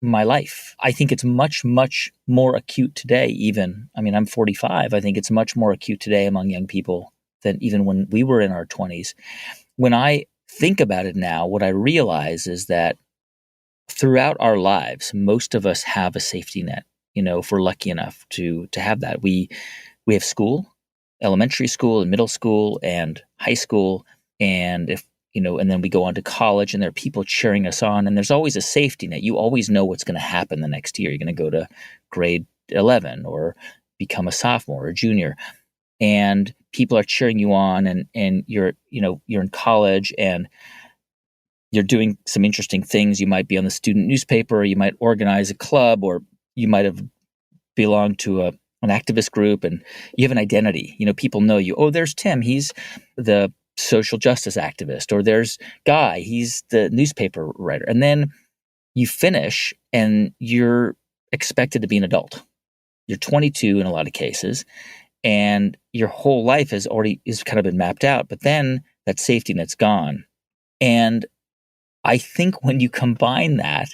Speaker 6: my life. I think it's much, much more acute today, even. I'm 45. I think it's much more acute today among young people than even when we were in our 20s. When I think about it now, what I realize is that throughout our lives, most of us have a safety net, if we're lucky enough to have that. We have school, elementary school and middle school and high school, and and then we go on to college, and there are people cheering us on, and there's always a safety net. You always know what's going to happen the next year. You're going to go to grade 11 or become a sophomore or junior, and people are cheering you on, and you're in college, and you're doing some interesting things. You might be on the student newspaper, or you might organize a club, or you might have belonged to an activist group, and you have an identity. People know you. Oh, there's Tim. He's the social justice activist. Or there's Guy. He's the newspaper writer. And then you finish, and you're expected to be an adult. You're 22 in a lot of cases, and your whole life is kind of been mapped out, but then that safety net's gone. And I think when you combine that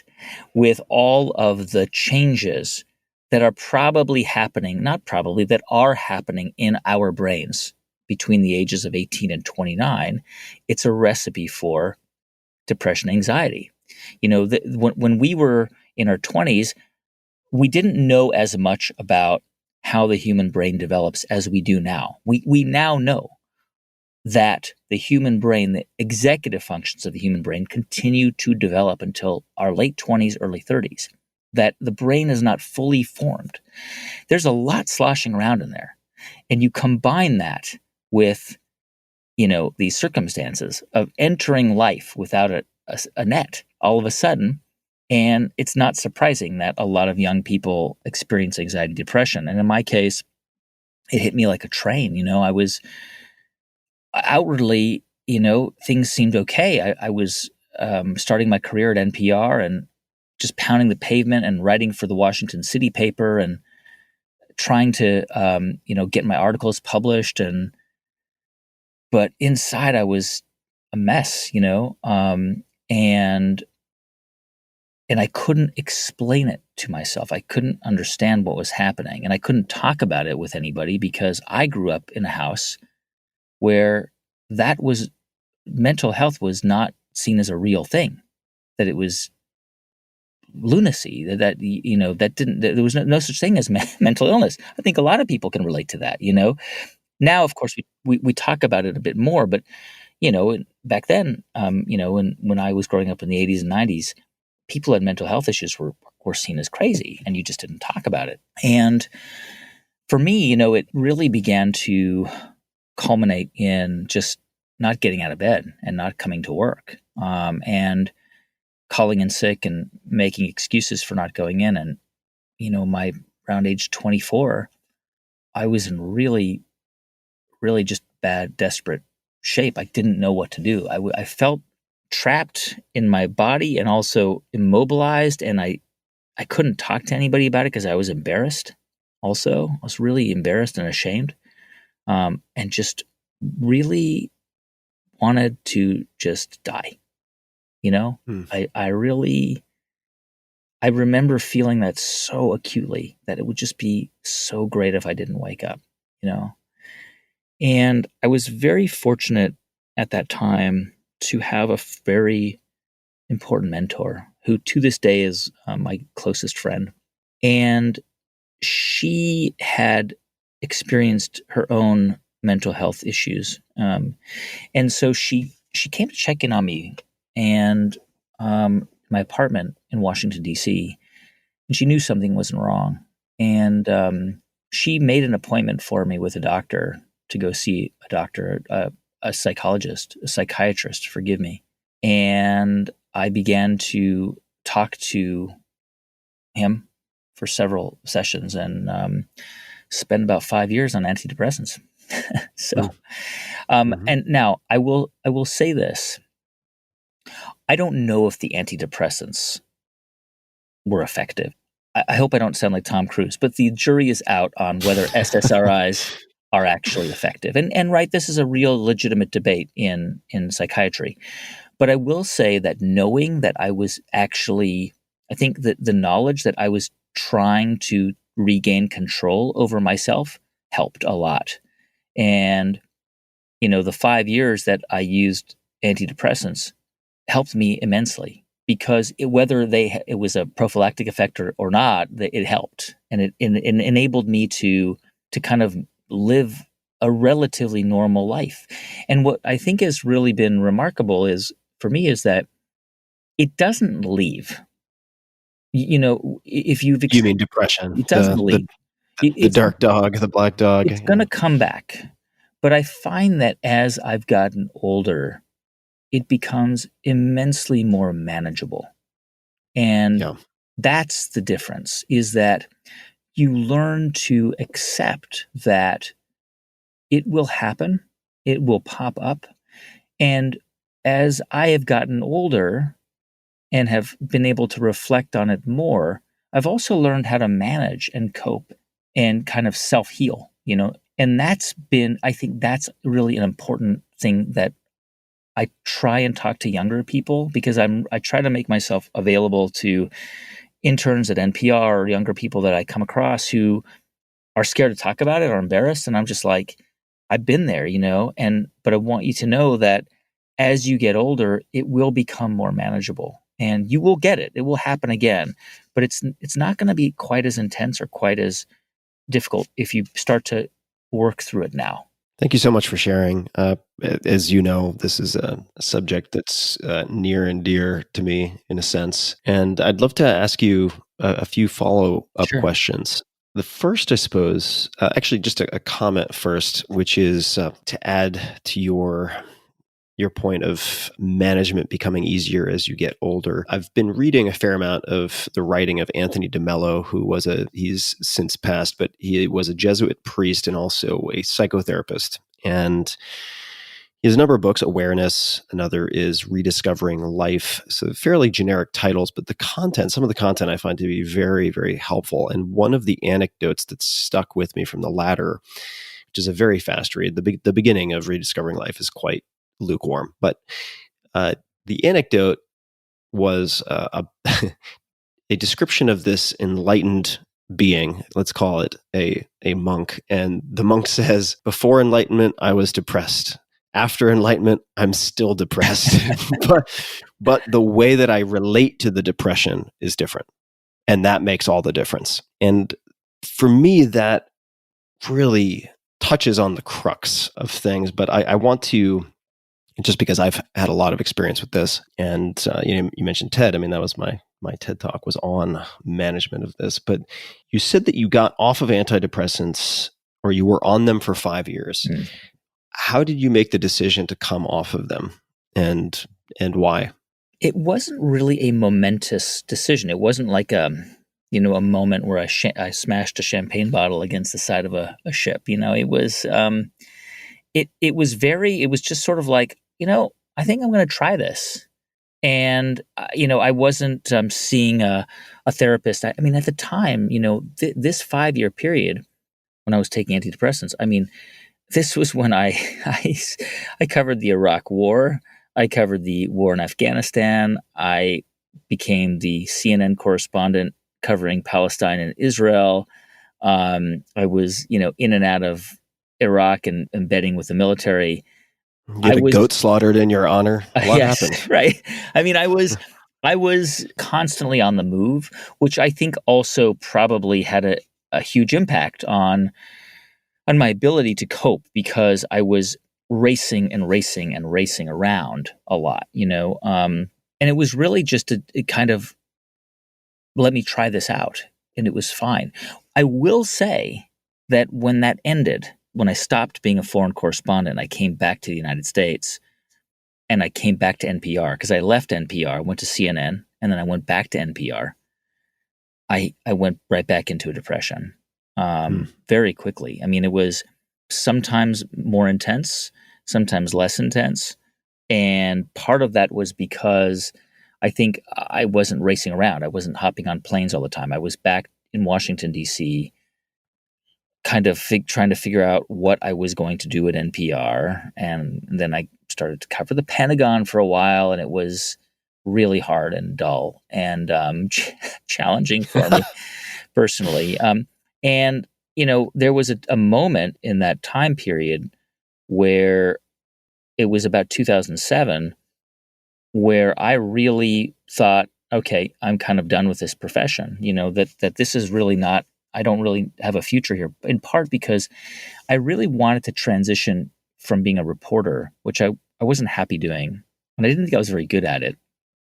Speaker 6: with all of the changes that are probably happening, not probably, that are happening in our brains between the ages of 18 and 29, it's a recipe for depression, anxiety. When we were in our 20s, we didn't know as much about how the human brain develops as we do now. We now know that the human brain, the executive functions of the human brain, continue to develop until our late 20s, early 30s, that the brain is not fully formed. There's a lot sloshing around in there. And you combine that with, these circumstances of entering life without a net all of a sudden, and it's not surprising that a lot of young people experience anxiety, depression. And in my case, it hit me like a train. I was outwardly, things seemed okay. I was starting my career at NPR and just pounding the pavement and writing for the Washington City paper and trying to, get my articles published. But inside I was a mess, and I couldn't explain it to myself. I couldn't understand what was happening, and I couldn't talk about it with anybody because I grew up in a house where mental health was not seen as a real thing, that it was lunacy, that there was no such thing as mental illness. I think a lot of people can relate to that. Now, of course, we talk about it a bit more, but back then, when I was growing up in the 80s and 90s, people who had mental health issues were seen as crazy, and you just didn't talk about it. And for me, it really began to culminate in just not getting out of bed and not coming to work, and calling in sick and making excuses for not going in. And, around age 24, I was in really, really just bad, desperate shape. I didn't know what to do. I felt trapped in my body and also immobilized, and I couldn't talk to anybody about it because I was embarrassed. Also, I was really embarrassed and ashamed, and just really wanted to just die. I remember feeling that so acutely, that it would just be so great if I didn't wake up. And I was very fortunate at that time to have a very important mentor who to this day is my closest friend. And she had experienced her own mental health issues. And so she came to check in on me and my apartment in Washington, D.C., and she knew something wasn't wrong. And she made an appointment for me with a doctor to go see a doctor, a psychologist, a psychiatrist, forgive me. And I began to talk to him for several sessions and spent about 5 years on antidepressants. And now I will say this. I don't know if the antidepressants were effective. I hope I don't sound like Tom Cruise, but the jury is out on whether SSRIs are actually effective. And right, this is a real legitimate debate in psychiatry. But I will say that knowing that I was actually, I think that the knowledge that I was trying to regain control over myself helped a lot. And, the 5 years that I used antidepressants helped me immensely because whether it was a prophylactic effect or not, it helped. And it enabled me to kind of live a relatively normal life. And what I think has really been remarkable for me is that it doesn't leave. If you've
Speaker 1: You mean depression?
Speaker 6: it doesn't leave.
Speaker 1: The dark dog, the black dog.
Speaker 6: It's going to come back. But I find that as I've gotten older, it becomes immensely more manageable. And that's the difference, is that you learn to accept that it will happen, it will pop up. And as I have gotten older and have been able to reflect on it more, I've also learned how to manage and cope and kind of self-heal, And I think that's really an important thing that I try and talk to younger people, because I try to make myself available to interns at NPR or younger people that I come across who are scared to talk about it or embarrassed. And I'm just like, I've been there, but I want you to know that as you get older, it will become more manageable and you will get it. It will happen again, but it's not going to be quite as intense or quite as difficult if you start to work through it now.
Speaker 1: Thank you so much for sharing. As you know, this is a subject that's near and dear to me in a sense. And I'd love to ask you a few follow-up
Speaker 6: Sure.
Speaker 1: questions. The first, I suppose, actually just a comment first, which is to add to your point of management becoming easier as you get older. I've been reading a fair amount of the writing of Anthony DeMello, he's since passed, but he was a Jesuit priest and also a psychotherapist. And he has a number of books, Awareness, another is Rediscovering Life. So fairly generic titles, but some of the content I find to be very, very helpful. And one of the anecdotes that stuck with me from the latter, which is a very fast read, the beginning of Rediscovering Life is quite lukewarm, but the anecdote was a description of this enlightened being. Let's call it a monk, and the monk says, "Before enlightenment, I was depressed. After enlightenment, I'm still depressed, but the way that I relate to the depression is different, and that makes all the difference." And for me, that really touches on the crux of things. But I want to, just because I've had a lot of experience with this, and you mentioned TED. I mean, that was my TED talk was on management of this. But you said that you got off of antidepressants, or you were on them for 5 years. How did you make the decision to come off of them, and why?
Speaker 6: It wasn't really a momentous decision. It wasn't like a moment where I smashed a champagne bottle against the side of a ship. It was it was just sort of like, I think I'm going to try this. And, I wasn't seeing a therapist. I mean, at the time, this 5-year period when I was taking antidepressants, I mean, this was when I covered the Iraq War. I covered the war in Afghanistan. I became the CNN correspondent covering Palestine and Israel. I was, in and out of Iraq and embedding with the military.
Speaker 1: You had a goat slaughtered in your honor. What happened?
Speaker 6: Right. I mean, I was constantly on the move, which I think also probably had a huge impact on my ability to cope, because I was racing and racing and racing around a lot, and it was really just it kind of let me try this out, and it was fine. I will say that when that ended, when I stopped being a foreign correspondent, I came back to the United States, and I came back to NPR because I left NPR, went to CNN, and then I went back to NPR. I went right back into a depression very quickly. I mean, it was sometimes more intense, sometimes less intense. And part of that was because I think I wasn't racing around. I wasn't hopping on planes all the time. I was back in Washington, D.C., kind of trying to figure out what I was going to do at NPR. And then I started to cover the Pentagon for a while, and it was really hard and dull and challenging for me personally. And, there was a moment in that time period where it was about 2007 where I really thought, okay, I'm kind of done with this profession, that this is really not, I don't really have a future here, in part because I really wanted to transition from being a reporter, which I wasn't happy doing, and I didn't think I was very good at it.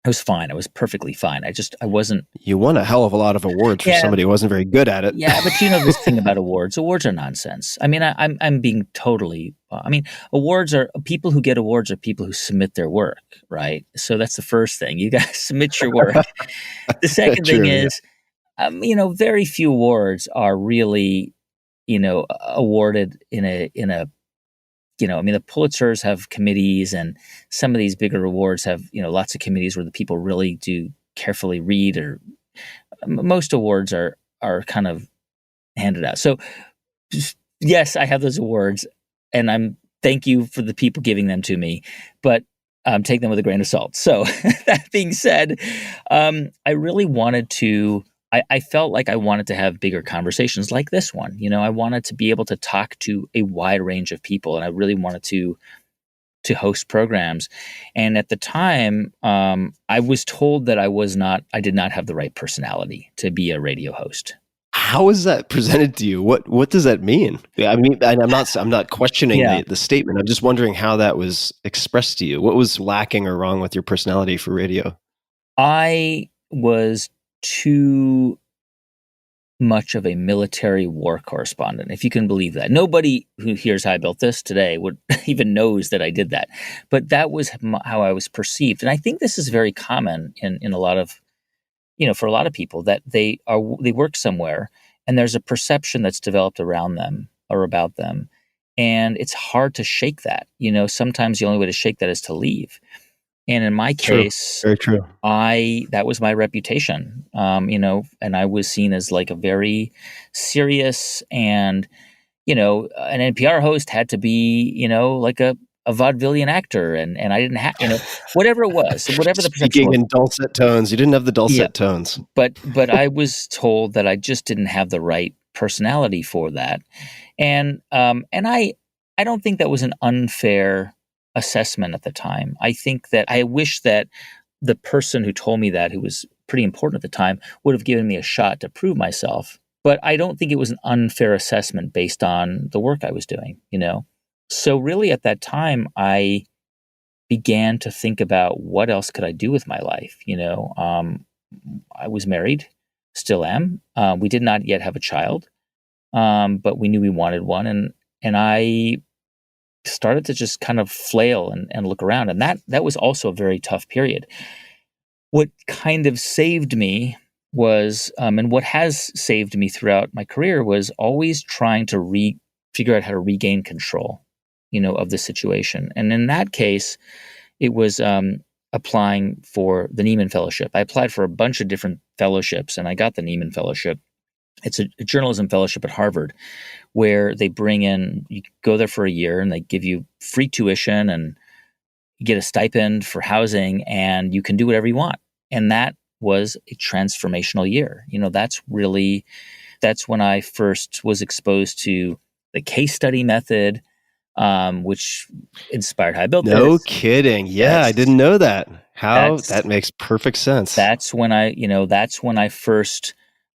Speaker 6: I was fine. I was perfectly fine. I wasn't.
Speaker 1: You won a hell of a lot of awards for somebody who wasn't very good at it.
Speaker 6: Yeah, but this thing about awards. Awards are nonsense. I mean, I'm being totally. Awards are people who get awards are people who submit their work, right? So that's the first thing. You got to submit your work. The second thing is, very few awards are really, awarded in a. The Pulitzers have committees, and some of these bigger awards have, lots of committees where the people really do carefully read, or most awards are kind of handed out. So Yes, I have those awards, and thank you for the people giving them to me, but take them with a grain of salt. So that being said, I really wanted to. I felt like I wanted to have bigger conversations like this one. I wanted to be able to talk to a wide range of people, and I really wanted to host programs. And at the time, I was told that I did not have the right personality to be a radio host.
Speaker 1: How is that presented to you? What does that mean? I mean, I'm not questioning
Speaker 6: Yeah.
Speaker 1: the statement. I'm just wondering how that was expressed to you. What was lacking or wrong with your personality for radio?
Speaker 6: I was too much of a military war correspondent, if you can believe that. Nobody who hears how I built this today would even knows that I did that. But that was how I was perceived. And I think this is very common in a lot of, for a lot of people, that they work somewhere and there's a perception that's developed around them or about them. And it's hard to shake that. Sometimes the only way to shake that is to leave. And in my case,
Speaker 1: Very true.
Speaker 6: that was my reputation, and I was seen as like a very serious and, an NPR host had to be, like a vaudevillian actor. And I didn't have, whatever it was, whatever the perception
Speaker 1: Speaking
Speaker 6: was.
Speaker 1: in dulcet tones. You didn't have the dulcet
Speaker 6: Yeah.
Speaker 1: tones.
Speaker 6: But I was told that I just didn't have the right personality for that. And I don't think that was an unfair assessment at the time. I think that I wish that the person who told me that, who was pretty important at the time, would have given me a shot to prove myself. But I don't think it was an unfair assessment based on the work I was doing, So really at that time, I began to think about what else could I do with my life. I was married, still am. We did not yet have a child, but we knew we wanted one. And I started to just kind of flail and look around. And that was also a very tough period. What kind of saved me was, and what has saved me throughout my career, was always trying to figure out how to regain control, of the situation. And in that case, it was applying for the Nieman Fellowship. I applied for a bunch of different fellowships, and I got the Nieman Fellowship. It's a journalism fellowship at Harvard, where they bring in, you go there for a year and they give you free tuition and you get a stipend for housing and you can do whatever you want. And that was a transformational year. That's when I first was exposed to the case study method, which inspired how I built this.
Speaker 1: No kidding. Yeah,
Speaker 6: Yes.
Speaker 1: I didn't know that. That makes perfect sense.
Speaker 6: That's when I first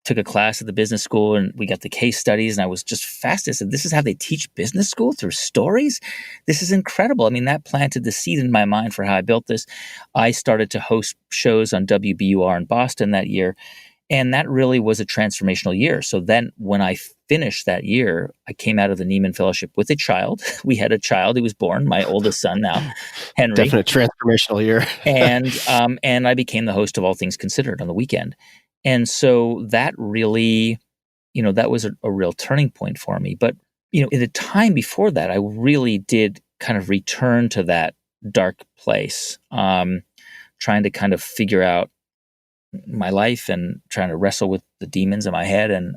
Speaker 6: took a class at the business school and we got the case studies, and I was just fascinated. This is how they teach business school, through stories? This is incredible. I mean, that planted the seed in my mind for how I built this. I started to host shows on WBUR in Boston that year, and that really was a transformational year. So then when I finished that year, I came out of the Nieman Fellowship with a child. We had a child who was born, my oldest son now, Henry.
Speaker 1: Definite transformational year.
Speaker 6: and I became the host of All Things Considered on the weekend. And so that really, that was a real turning point for me. But, in the time before that, I really did kind of return to that dark place, trying to kind of figure out my life and trying to wrestle with the demons in my head. And,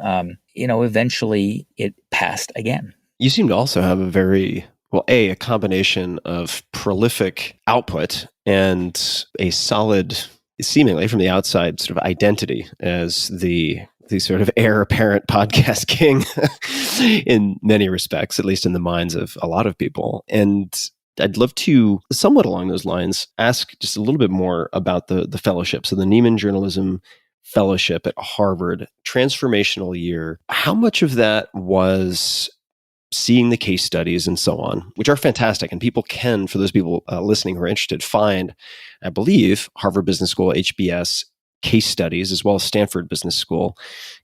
Speaker 6: eventually it passed again.
Speaker 1: You seem to also have a combination of prolific output and a solid, seemingly from the outside, sort of identity as the sort of heir apparent podcast king in many respects, at least in the minds of a lot of people. And I'd love to, somewhat along those lines, ask just a little bit more about the fellowship. So the Nieman Journalism Fellowship at Harvard, transformational year. How much of that was seeing the case studies and so on, which are fantastic, and people can, for those people listening who are interested, find, I believe, Harvard Business School, HBS case studies, as well as Stanford Business School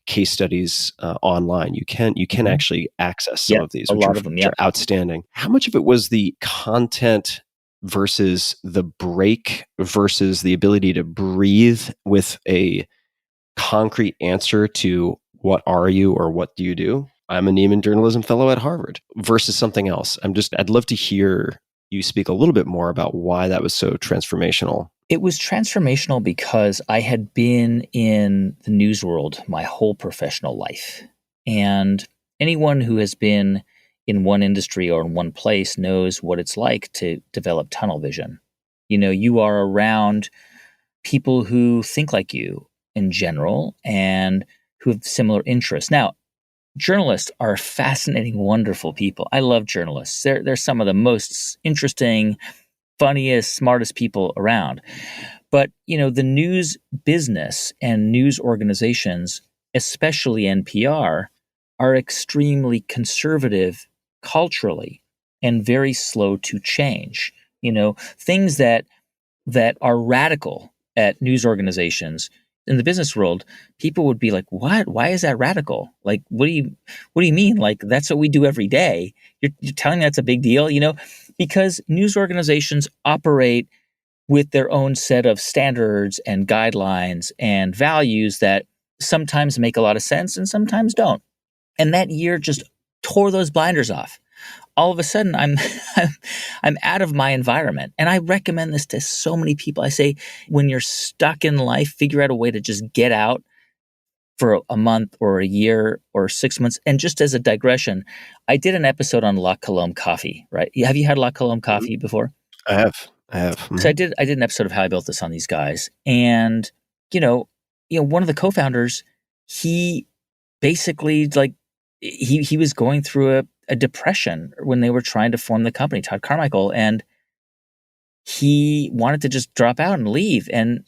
Speaker 1: case studies online. You can actually access some of these, which are outstanding. How much of it was the content versus the break versus the ability to breathe with a concrete answer to what are you or what do you do? I'm a Nieman Journalism Fellow at Harvard, versus something else. I'd love to hear you speak a little bit more about why that was so transformational.
Speaker 6: It was transformational because I had been in the news world my whole professional life. And anyone who has been in one industry or in one place knows what it's like to develop tunnel vision. You are around people who think like you in general and who have similar interests. Now, journalists are fascinating, wonderful people. I love journalists. They're some of the most interesting, funniest, smartest people around. But, the news business and news organizations, especially NPR, are extremely conservative culturally and very slow to change. Things that are radical at news organizations in the business world, people would be like, "What? Why is that radical? Like, what do you mean? Like, that's what we do every day. You're telling me that's a big deal, Because news organizations operate with their own set of standards and guidelines and values that sometimes make a lot of sense and sometimes don't. And that year just tore those blinders off. All of a sudden, I'm out of my environment. And I recommend this to so many people. I say, when you're stuck in life, figure out a way to just get out for a month or a year or 6 months. And just as a digression, I did an episode on La Colombe coffee, right? Have you had La Colombe coffee before?
Speaker 1: I have. Mhm.
Speaker 6: So I did an episode of how I built this on these guys. And, one of the co-founders, he basically he was going through a depression when they were trying to form the company, Todd Carmichael, and he wanted to just drop out and leave. And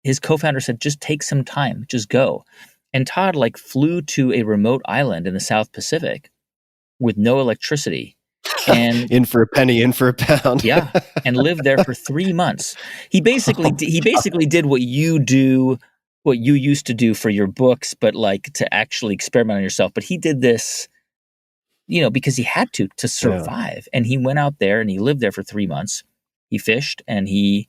Speaker 6: his co-founder said, just take some time, just go. And Todd flew to a remote island in the South Pacific with no electricity. And
Speaker 1: in for a penny, in for a pound.
Speaker 6: Yeah, and lived there for 3 months. He basically did what you do, what you used to do for your books, but to actually experiment on yourself. But he did this, because he had to survive. Yeah. And he went out there and he lived there for 3 months. He fished and he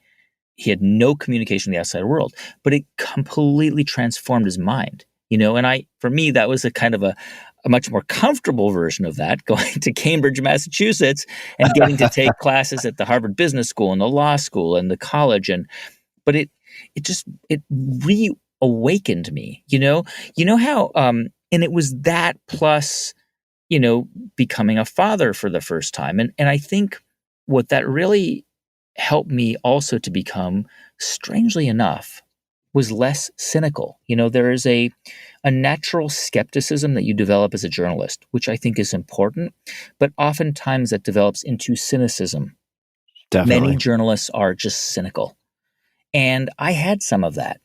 Speaker 6: had no communication with the outside world, but it completely transformed his mind. And for me, that was a kind of a much more comfortable version of that, going to Cambridge, Massachusetts, and getting to take classes at the Harvard Business School and the law school and the college. But it reawakened me, how, and it was that plus, becoming a father for the first time. And I think what that really helped me also to become, strangely enough, was less cynical. There is a natural skepticism that you develop as a journalist, which I think is important, but oftentimes that develops into cynicism.
Speaker 1: Definitely.
Speaker 6: Many journalists are just cynical. And I had some of that.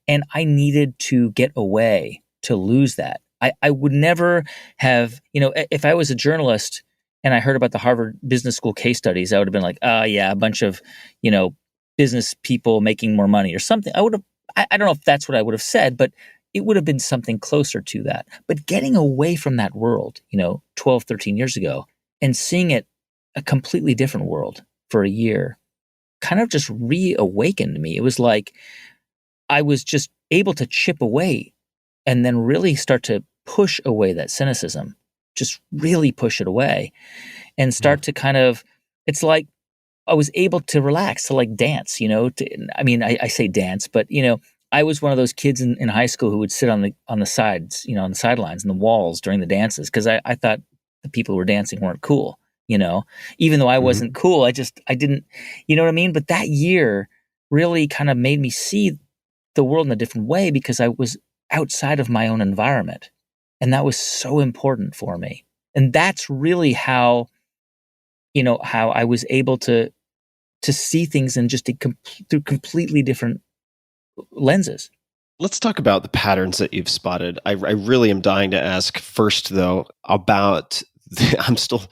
Speaker 6: And I needed to get away to lose that. I would never have, if I was a journalist and I heard about the Harvard Business School case studies, I would have been like, oh yeah, a bunch of, business people making more money or something. I don't know if that's what I would have said, but it would have been something closer to that. But getting away from that world, 12, 13 years ago, and seeing it a completely different world for a year kind of just reawakened me. It was like I was just able to chip away and then really start to push away that cynicism, just really push it away and start to kind of, it's like I was able to relax, to dance, I say dance, but, I was one of those kids in high school who would sit on the sides, on the sidelines and the walls during the dances, because I thought the people who were dancing weren't cool, even though I wasn't cool. I didn't, you know what I mean? But that year really kind of made me see the world in a different way because I was outside of my own environment. And that was so important for me. And that's really how I was able to see things in just through completely different lenses.
Speaker 1: Let's talk about the patterns that you've spotted. I really am dying to ask first, though, about I'm still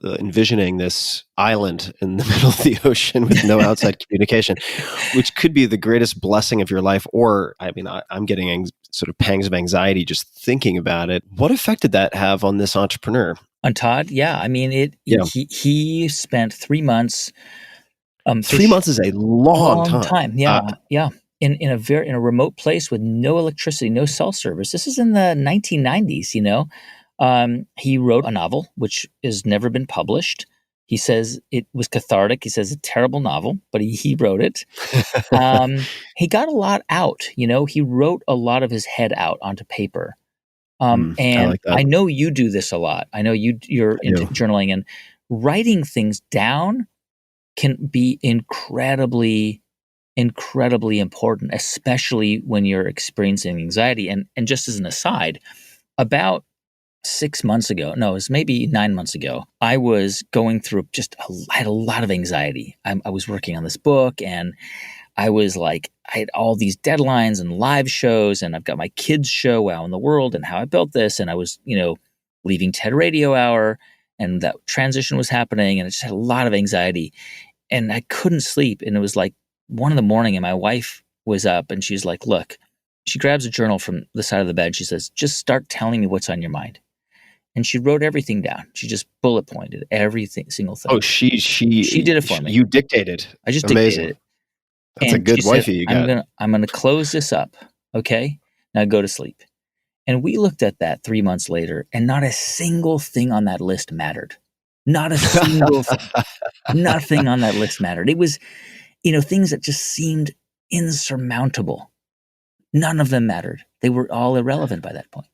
Speaker 1: envisioning this island in the middle of the ocean with no outside communication, which could be the greatest blessing of your life. Or, I'm getting sort of pangs of anxiety just thinking about it. What effect did that have on this entrepreneur?
Speaker 6: On Todd? Yeah. He spent 3 months.
Speaker 1: 3 months is a long time.
Speaker 6: Yeah. Yeah. In a remote place with no electricity, no cell service. This is in the 1990s, He wrote a novel, which has never been published. He says it was cathartic. He says a terrible novel, but he wrote it. He got a lot out, he wrote a lot of his head out onto paper.
Speaker 1: I
Speaker 6: And
Speaker 1: like that.
Speaker 6: I know you do this a lot. I know you're
Speaker 1: I
Speaker 6: into
Speaker 1: do.
Speaker 6: journaling, and writing things down can be incredibly important, especially when you're experiencing anxiety. And just as an aside, about 6 months ago, no, it was maybe 9 months ago, I was going through I had a lot of anxiety. I was working on this book, and I was like, I had all these deadlines and live shows, and I've got my kids' show, Wow in the World, and How I Built This. And I was, leaving TED Radio Hour, and that transition was happening, and I just had a lot of anxiety, and I couldn't sleep. And it was like 1 a.m, and my wife was up, and she's like, look, she grabs a journal from the side of the bed. She says, just start telling me what's on your mind. And she wrote everything down. She just bullet pointed everything, single thing.
Speaker 1: Oh,
Speaker 6: She did it for me.
Speaker 1: you dictated.
Speaker 6: I just dictated
Speaker 1: Amazing.
Speaker 6: it.
Speaker 1: That's a
Speaker 6: And she
Speaker 1: good
Speaker 6: said,
Speaker 1: wifey you
Speaker 6: I'm
Speaker 1: got.
Speaker 6: gonna close this up. Okay. Now go to sleep. And we looked at that 3 months later, and not a single thing on that list mattered. Not a single thing. Nothing on that list mattered. It was, things that just seemed insurmountable. None of them mattered. They were all irrelevant by that point.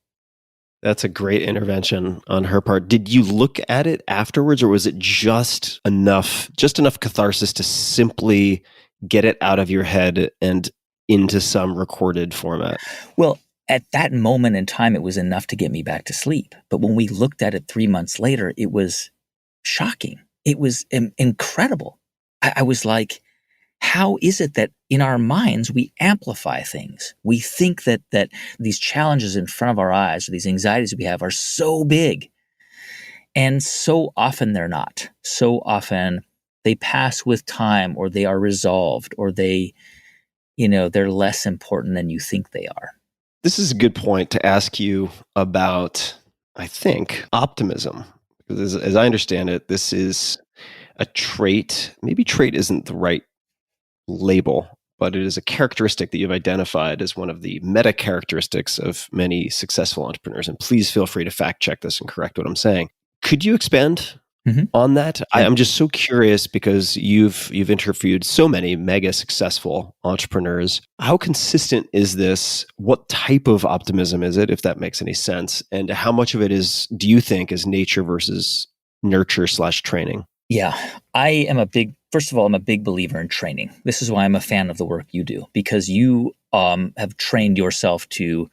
Speaker 1: That's a great intervention on her part. Did you look at it afterwards, or was it just enough catharsis to simply get it out of your head and into some recorded format?
Speaker 6: Well, at that moment in time, it was enough to get me back to sleep. But when we looked at it 3 months later, it was shocking. It was incredible. I was like, how is it that in our minds we amplify things? We think that these challenges in front of our eyes, or these anxieties we have, are so big. And so often they're not. So often they pass with time, or they are resolved, or they're less important than you think they are.
Speaker 1: This is a good point to ask you about, I think, optimism. Because as I understand it, this is a trait. Maybe trait isn't the right label, but it is a characteristic that you've identified as one of the meta characteristics of many successful entrepreneurs. And please feel free to fact check this and correct what I'm saying. Could you expand on that?
Speaker 6: Yeah.
Speaker 1: I'm just so curious, because you've interviewed so many mega successful entrepreneurs. How consistent is this? What type of optimism is it, if that makes any sense? And how much of it do you think, is nature versus nurture / training?
Speaker 6: Yeah, I'm a big believer in training. This is why I'm a fan of the work you do, because you have trained yourself to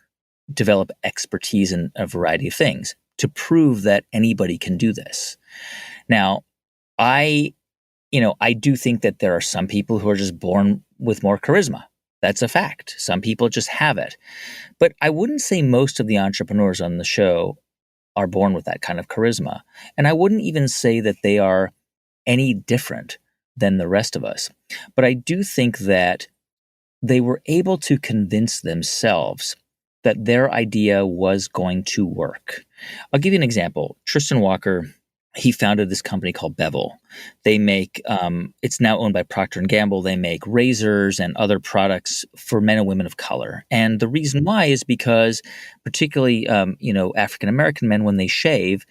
Speaker 6: develop expertise in a variety of things to prove that anybody can do this. Now, I do think that there are some people who are just born with more charisma. That's a fact. Some people just have it. But I wouldn't say most of the entrepreneurs on the show are born with that kind of charisma. And I wouldn't even say that they are any different than the rest of us. But I do think that they were able to convince themselves that their idea was going to work. I'll give you an example. Tristan Walker, he founded this company called Bevel. They make, it's now owned by Procter & Gamble. They make razors and other products for men and women of color. And the reason why is because particularly, African-American men, when they shave,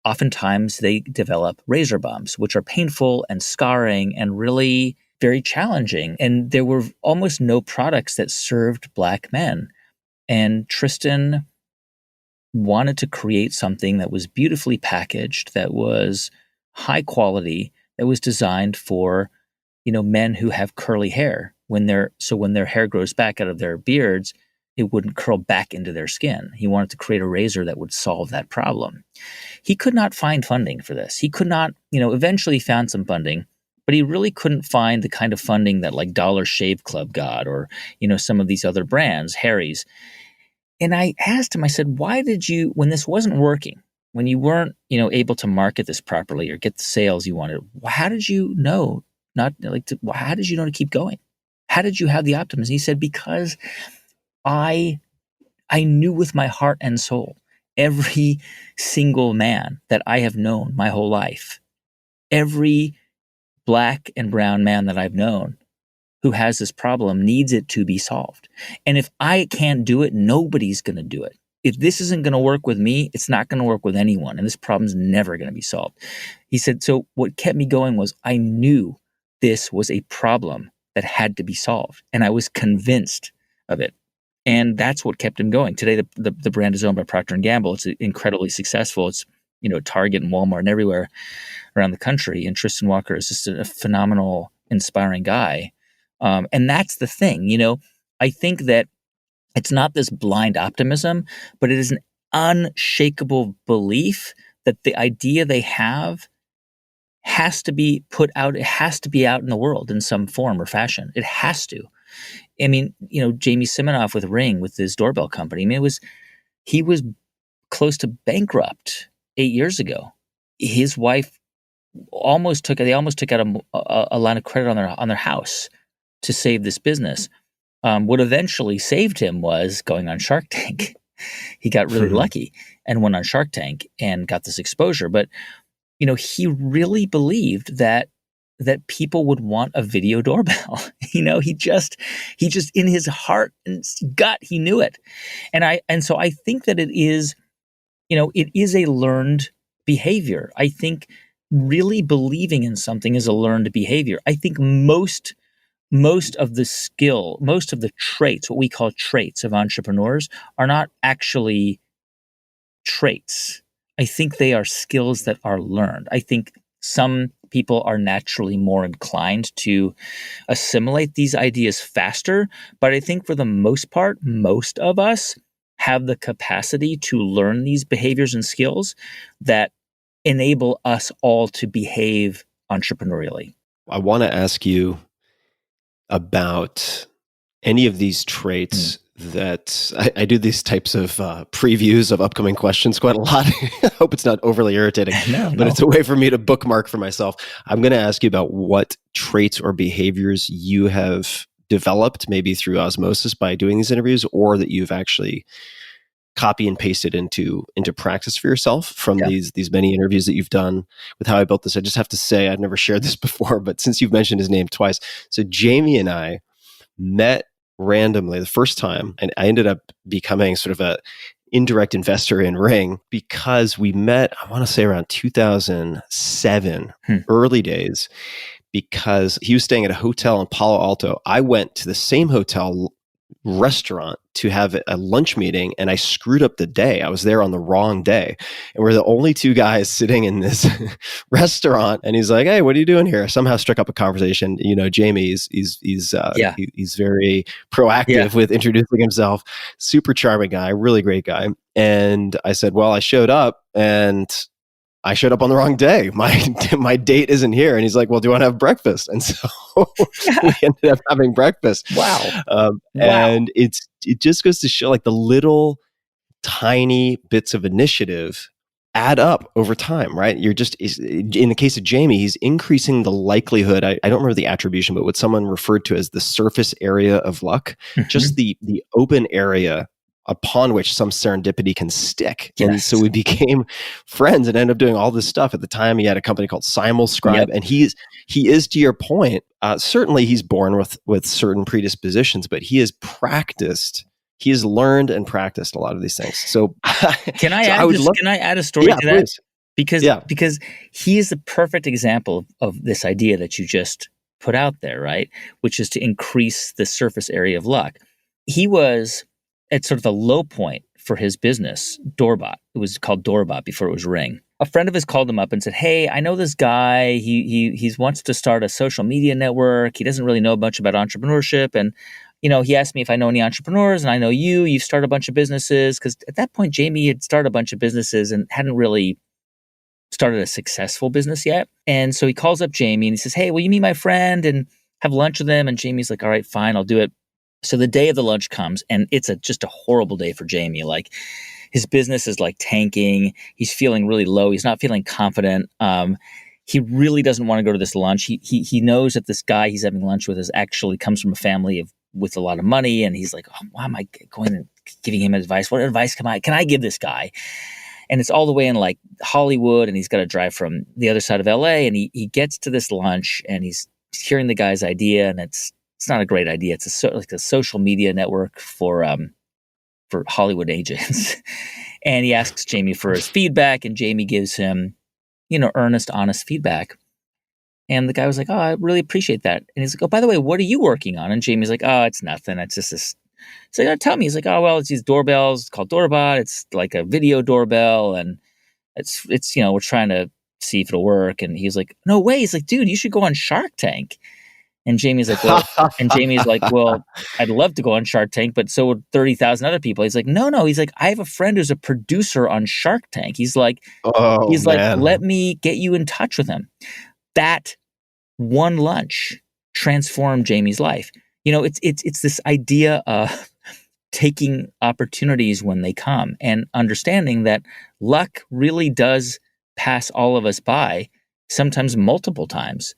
Speaker 6: oftentimes they develop razor bumps, which are painful and scarring and really very challenging. And there were almost no products that served Black men. And Tristan wanted to create something that was beautifully packaged, that was high quality, that was designed for, men who have curly hair. When their hair grows back out of their beards, it wouldn't curl back into their skin. He wanted to create a razor that would solve that problem. He could not find funding for this. He could not, eventually found some funding, but he really couldn't find the kind of funding that like Dollar Shave Club got, or, some of these other brands, Harry's. And I asked him, I said, why did you, when this wasn't working, when you weren't, able to market this properly or get the sales you wanted, how did you know how did you know to keep going? How did you have the optimism? He said, because I knew with my heart and soul, every single man that I have known my whole life, every Black and brown man that I've known who has this problem needs it to be solved. And if I can't do it, nobody's going to do it. If this isn't going to work with me, it's not going to work with anyone. And this problem's never going to be solved. He said, so what kept me going was I knew this was a problem that had to be solved. And I was convinced of it. And that's what kept him going. Today, the brand is owned by Procter & Gamble. It's incredibly successful. It's, Target and Walmart and everywhere around the country. And Tristan Walker is just a phenomenal, inspiring guy. And that's the thing, I think that it's not this blind optimism, but it is an unshakable belief that the idea they have has to be put out. It has to be out in the world in some form or fashion. It has to. I mean, Jamie Siminoff with Ring, with his doorbell company. I mean, he was close to bankrupt 8 years ago. His wife almost took out a line of credit on their house to save this business. What eventually saved him was going on Shark Tank. He got really lucky and went on Shark Tank and got this exposure. But, he really believed that people would want a video doorbell. He just in his heart and gut, he knew it. And so I think that it is a learned behavior. I think really believing in something is a learned behavior. I think most of the traits, what we call traits of entrepreneurs, are not actually traits. I think they are skills that are learned. I think some people are naturally more inclined to assimilate these ideas faster, but I think for the most part, most of us have the capacity to learn these behaviors and skills that enable us all to behave entrepreneurially.
Speaker 1: I want to ask you about any of these traits that I do these types of previews of upcoming questions quite a lot. I hope it's not overly irritating, but it's a way for me to bookmark for myself. I'm going to ask you about what traits or behaviors you have developed, maybe through osmosis by doing these interviews, or that you've actually copy and pasted into practice for yourself from these many interviews that you've done with How I Built This. I just have to say, I've never shared this before, but since you've mentioned his name twice, so Jamie and I met randomly the first time, and I ended up becoming sort of a indirect investor in Ring because we met, I want to say around 2007, early days, because he was staying at a hotel in Palo Alto. I went to the same hotel restaurant to have a lunch meeting, and I screwed up the day. I was there on the wrong day, and we're the only two guys sitting in this restaurant. And he's like, "Hey, what are you doing here?" Somehow struck up a conversation. Jamie, he's very proactive with introducing himself. Super charming guy, really great guy. And I said, "Well, I showed up, and I showed up on the wrong day. My date isn't here." And he's like, "Well, do you want to have breakfast?" And so we ended up having breakfast.
Speaker 6: Wow.
Speaker 1: And it just goes to show, like, the little tiny bits of initiative add up over time, right? You're just, in the case of Jamie, he's increasing the likelihood. I don't remember the attribution, but what someone referred to as the surface area of luck, just the open area upon which some serendipity can stick.
Speaker 6: Yes.
Speaker 1: And so we became friends and ended up doing all this stuff. At the time, he had a company called Simulscribe. And he is, to your point, certainly he's born with certain predispositions, but he has learned and practiced a lot of these things. So
Speaker 6: can I add a story to that?
Speaker 1: Please.
Speaker 6: Because he is the perfect example of this idea that you just put out there, right? Which is to increase the surface area of luck. He was at sort of a low point for his business, Doorbot. It was called Doorbot before it was Ring. A friend of his called him up and said, "Hey, I know this guy. He wants to start a social media network. He doesn't really know much about entrepreneurship. And, he asked me if I know any entrepreneurs, and I know you've started a bunch of businesses." Because at that point, Jamie had started a bunch of businesses and hadn't really started a successful business yet. And so he calls up Jamie and he says, "Hey, will you meet my friend and have lunch with him?" And Jamie's like, "All right, fine, I'll do it." So the day of the lunch comes, and it's just a horrible day for Jamie. Like, his business is like tanking. He's feeling really low. He's not feeling confident. He really doesn't want to go to this lunch. He knows that this guy he's having lunch with comes from a family with a lot of money, and he's like, "Oh, why am I going and giving him advice? What advice can I give this guy?" And it's all the way in like Hollywood, and he's got to drive from the other side of LA. And he gets to this lunch, and he's hearing the guy's idea, and it's not a great idea. It's like a social media network for Hollywood agents. And he asks Jamie for his feedback, and Jamie gives him, earnest, honest feedback. And the guy was like, "Oh, I really appreciate that." And he's like, "Oh, by the way, what are you working on?" And Jamie's like, "Oh, it's nothing. It's just this So tell me. He's like, oh, well, it's these doorbells. It's called Doorbot. It's like a video doorbell. And it's we're trying to see if it'll work. And he's like, no way. He's like, dude, you should go on Shark Tank. And Jamie's like, well, I'd love to go on Shark Tank, but so would 30,000 other people. He's like, no. He's like, I have a friend who's a producer on Shark Tank. He's like,
Speaker 1: Man.
Speaker 6: let me get you in touch with him. That one lunch transformed Jamie's life. It's this idea of taking opportunities when they come and understanding that luck really does pass all of us by, sometimes multiple times.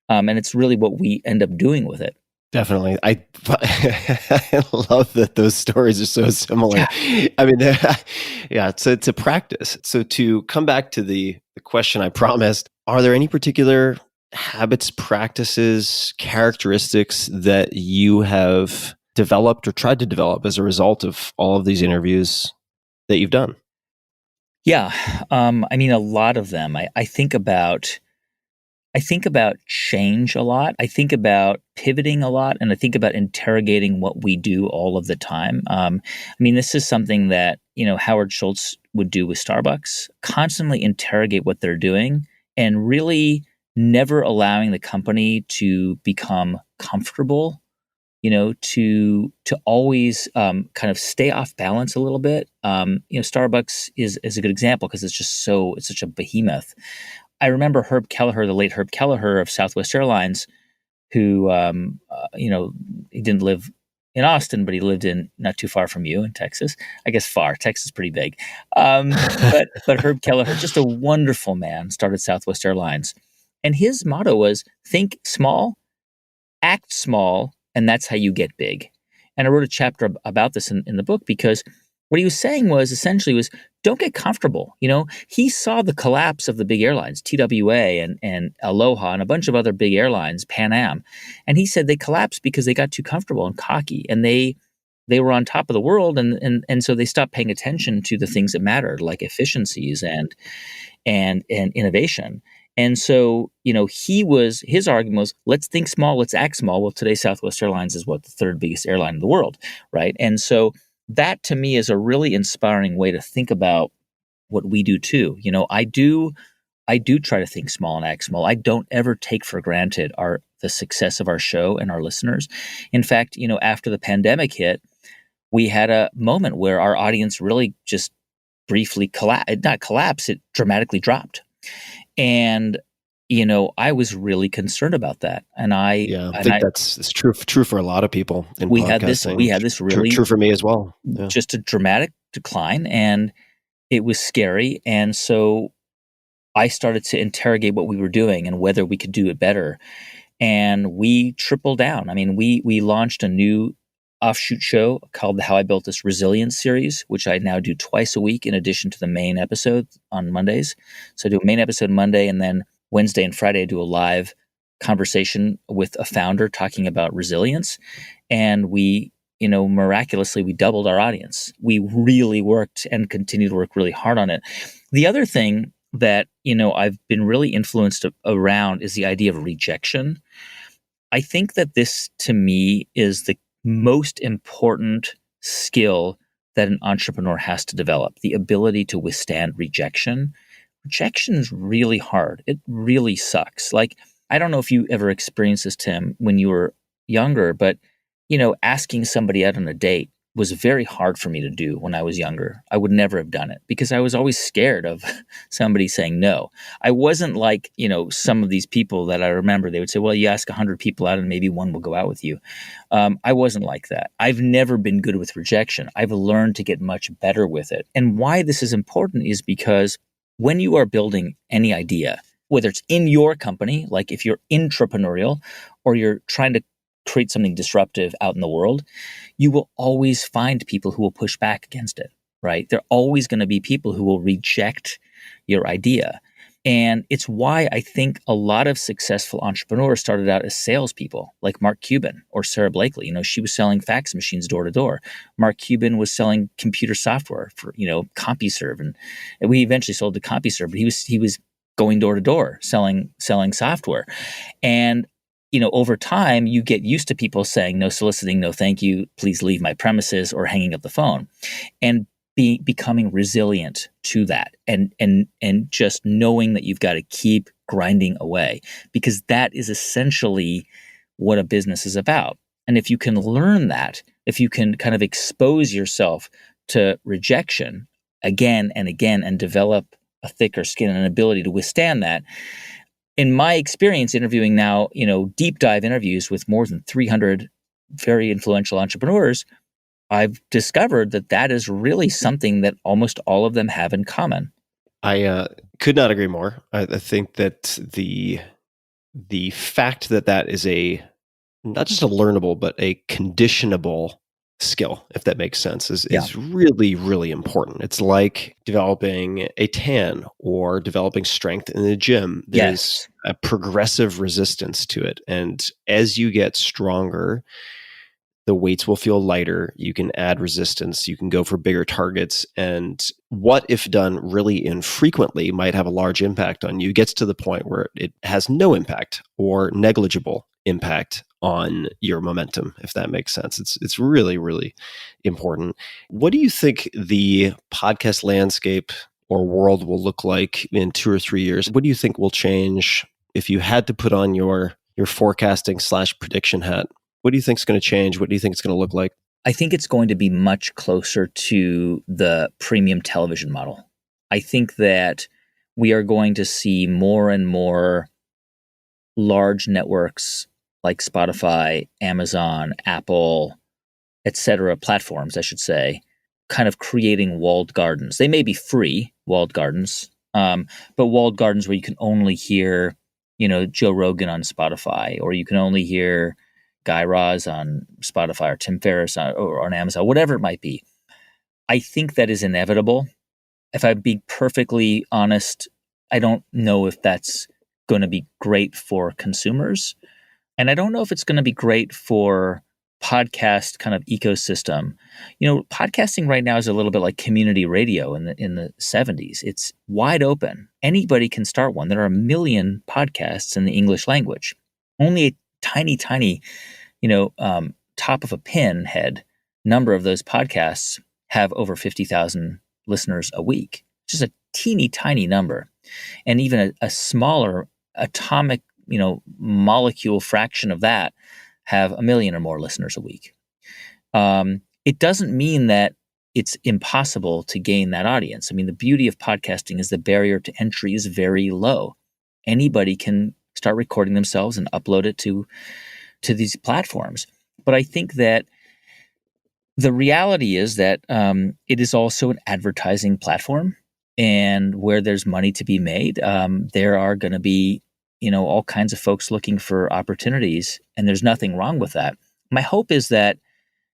Speaker 6: And it's really what we end up doing with it.
Speaker 1: Definitely. I love that those stories are so similar. Yeah. I mean, yeah, it's a practice. So to come back to the question I promised, are there any particular habits, practices, characteristics that you have developed or tried to develop as a result of all of these interviews that you've done?
Speaker 6: Yeah. I mean, a lot of them. I think about change a lot. I think about pivoting a lot, and I think about interrogating what we do all of the time. I mean, this is something that, Howard Schultz would do with Starbucks, constantly interrogate what they're doing and really never allowing the company to become comfortable, to always kind of stay off balance a little bit. Starbucks is a good example because it's such a behemoth. I remember Herb Kelleher, the late Herb Kelleher of Southwest Airlines, who, he didn't live in Austin, but he lived in not too far from you in Texas. I guess far. Texas is pretty big. But Herb Kelleher, just a wonderful man, started Southwest Airlines. And his motto was think small, act small, and that's how you get big. And I wrote a chapter about this in the book because what he was saying was essentially don't get comfortable. He saw the collapse of the big airlines, TWA and Aloha and a bunch of other big airlines, Pan Am. And he said they collapsed because they got too comfortable and cocky and they were on top of the world. And so they stopped paying attention to the things that mattered, like efficiencies and innovation. And so, his argument was, let's think small, let's act small. Well, today Southwest Airlines is the third biggest airline in the world, right? And so that to me is a really inspiring way to think about what we do too. I do try to think small and act small. I don't ever take for granted the success of our show and our listeners. In fact, after the pandemic hit, we had a moment where our audience really just briefly it dramatically dropped. And I was really concerned about that, and I think
Speaker 1: that's true for a lot of people in podcasting.
Speaker 6: We had this really
Speaker 1: true for me as well. Yeah.
Speaker 6: Just a dramatic decline, and it was scary. And so I started to interrogate what we were doing and whether we could do it better. And we tripled down. I mean, we launched a new offshoot show called the How I Built This Resilience series, which I now do twice a week in addition to the main episode on Mondays. So I do a main episode Monday, and then Wednesday and Friday, I do a live conversation with a founder talking about resilience. And we, miraculously, we doubled our audience. We really worked and continue to work really hard on it. The other thing that, I've been really influenced around is the idea of rejection. I think that this, to me, is the most important skill that an entrepreneur has to develop, the ability to withstand rejection. Rejection is really hard. It really sucks. Like, I don't know if you ever experienced this, Tim, when you were younger, but, asking somebody out on a date was very hard for me to do when I was younger. I would never have done it because I was always scared of somebody saying no. I wasn't like, some of these people that I remember, they would say, well, you ask 100 people out and maybe one will go out with you. I wasn't like that. I've never been good with rejection. I've learned to get much better with it. And why this is important is because when you are building any idea, whether it's in your company, like if you're intrapreneurial or you're trying to create something disruptive out in the world, you will always find people who will push back against it, right? There are always going to be people who will reject your idea. And it's why I think a lot of successful entrepreneurs started out as salespeople, like Mark Cuban or Sarah Blakely. She was selling fax machines door to door. Mark Cuban was selling computer software for, CompuServe. And we eventually sold to CompuServe, but he was going door to door selling software. And over time, you get used to people saying, no soliciting, no thank you, please leave my premises, or hanging up the phone, and becoming resilient to that, and just knowing that you've got to keep grinding away, because that is essentially what a business is about. And if you can learn that, if you can kind of expose yourself to rejection again and again and develop a thicker skin and an ability to withstand that, in my experience interviewing now, deep dive interviews with more than 300 very influential entrepreneurs, I've discovered that is really something that almost all of them have in common.
Speaker 1: I could not agree more. I think that the fact that is not just a learnable, but a conditionable skill, if that makes sense, is really, really important. It's like developing a tan or developing strength in the gym. There's a progressive resistance to it. And as you get stronger, the weights will feel lighter. You can add resistance. You can go for bigger targets. And what, if done really infrequently, might have a large impact on you, gets to the point where it has no impact or negligible impact on your momentum, if that makes sense. It's really, really important. What do you think the podcast landscape or world will look like in 2 or 3 years? What do you think will change if you had to put on your forecasting / prediction hat? What do you think is going to change? What do you think it's going to look like?
Speaker 6: I think it's going to be much closer to the premium television model. I think that we are going to see more and more large networks like Spotify, Amazon, Apple, etc., platforms, I should say, kind of creating walled gardens. They may be free walled gardens, but walled gardens where you can only hear, Joe Rogan on Spotify, or you can only hear Guy Raz on Spotify, or Tim Ferriss or on Amazon, whatever it might be. I think that is inevitable. If I be perfectly honest, I don't know if that's going to be great for consumers. And I don't know if it's going to be great for podcast kind of ecosystem. Podcasting right now is a little bit like community radio in the 70s. It's wide open. Anybody can start one. There are 1 million podcasts in the English language. Only a tiny, top of a pin head number of those podcasts have over 50,000 listeners a week. Just a teeny tiny number. And even a smaller atomic, molecule fraction of that have 1 million or more listeners a week. It doesn't mean that it's impossible to gain that audience. I mean, the beauty of podcasting is the barrier to entry is very low. Anybody can start recording themselves and upload it to these platforms. But I think that the reality is that it is also an advertising platform, and where there's money to be made, there are going to be, all kinds of folks looking for opportunities, and there's nothing wrong with that. My hope is that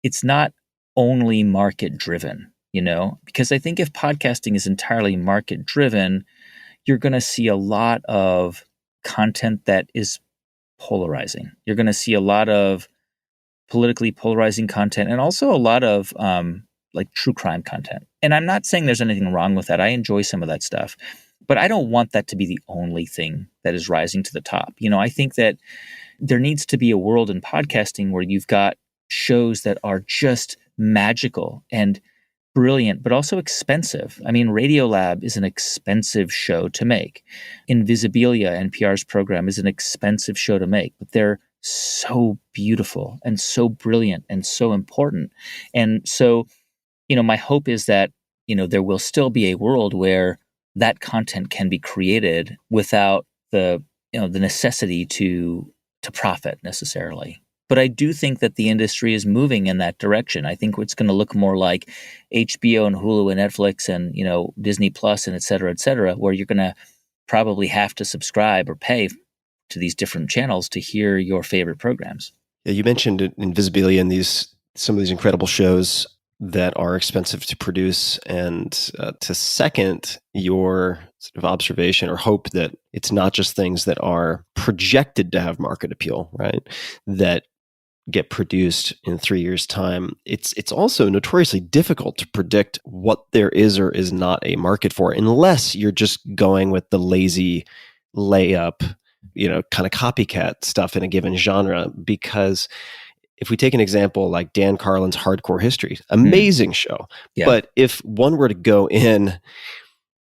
Speaker 6: it's not only market driven, because I think if podcasting is entirely market driven, you're going to see a lot of content that is polarizing. You're going to see a lot of politically polarizing content, and also a lot of like true crime content. And I'm not saying there's anything wrong with that. I enjoy some of that stuff, but I don't want that to be the only thing that is rising to the top. I think that there needs to be a world in podcasting where you've got shows that are just magical and brilliant, but also expensive. I mean, Radiolab is an expensive show to make. Invisibilia, NPR's program, is an expensive show to make, but they're so beautiful and so brilliant and so important. And so, my hope is that, there will still be a world where that content can be created without the necessity to profit necessarily. But I do think that the industry is moving in that direction. I think it's going to look more like HBO and Hulu and Netflix and, Disney Plus and et cetera, where you're going to probably have to subscribe or pay to these different channels to hear your favorite programs.
Speaker 1: Yeah, you mentioned Invisibilia and some of these incredible shows that are expensive to produce, and to second your sort of observation or hope that it's not just things that are projected to have market appeal, right? That get produced in 3 years' time. It's also notoriously difficult to predict what there is or is not a market for, unless you're just going with the lazy layup kind of copycat stuff in a given genre. Because if we take an example like Dan Carlin's Hardcore History, amazing show.
Speaker 6: Yeah.
Speaker 1: But if one were to go in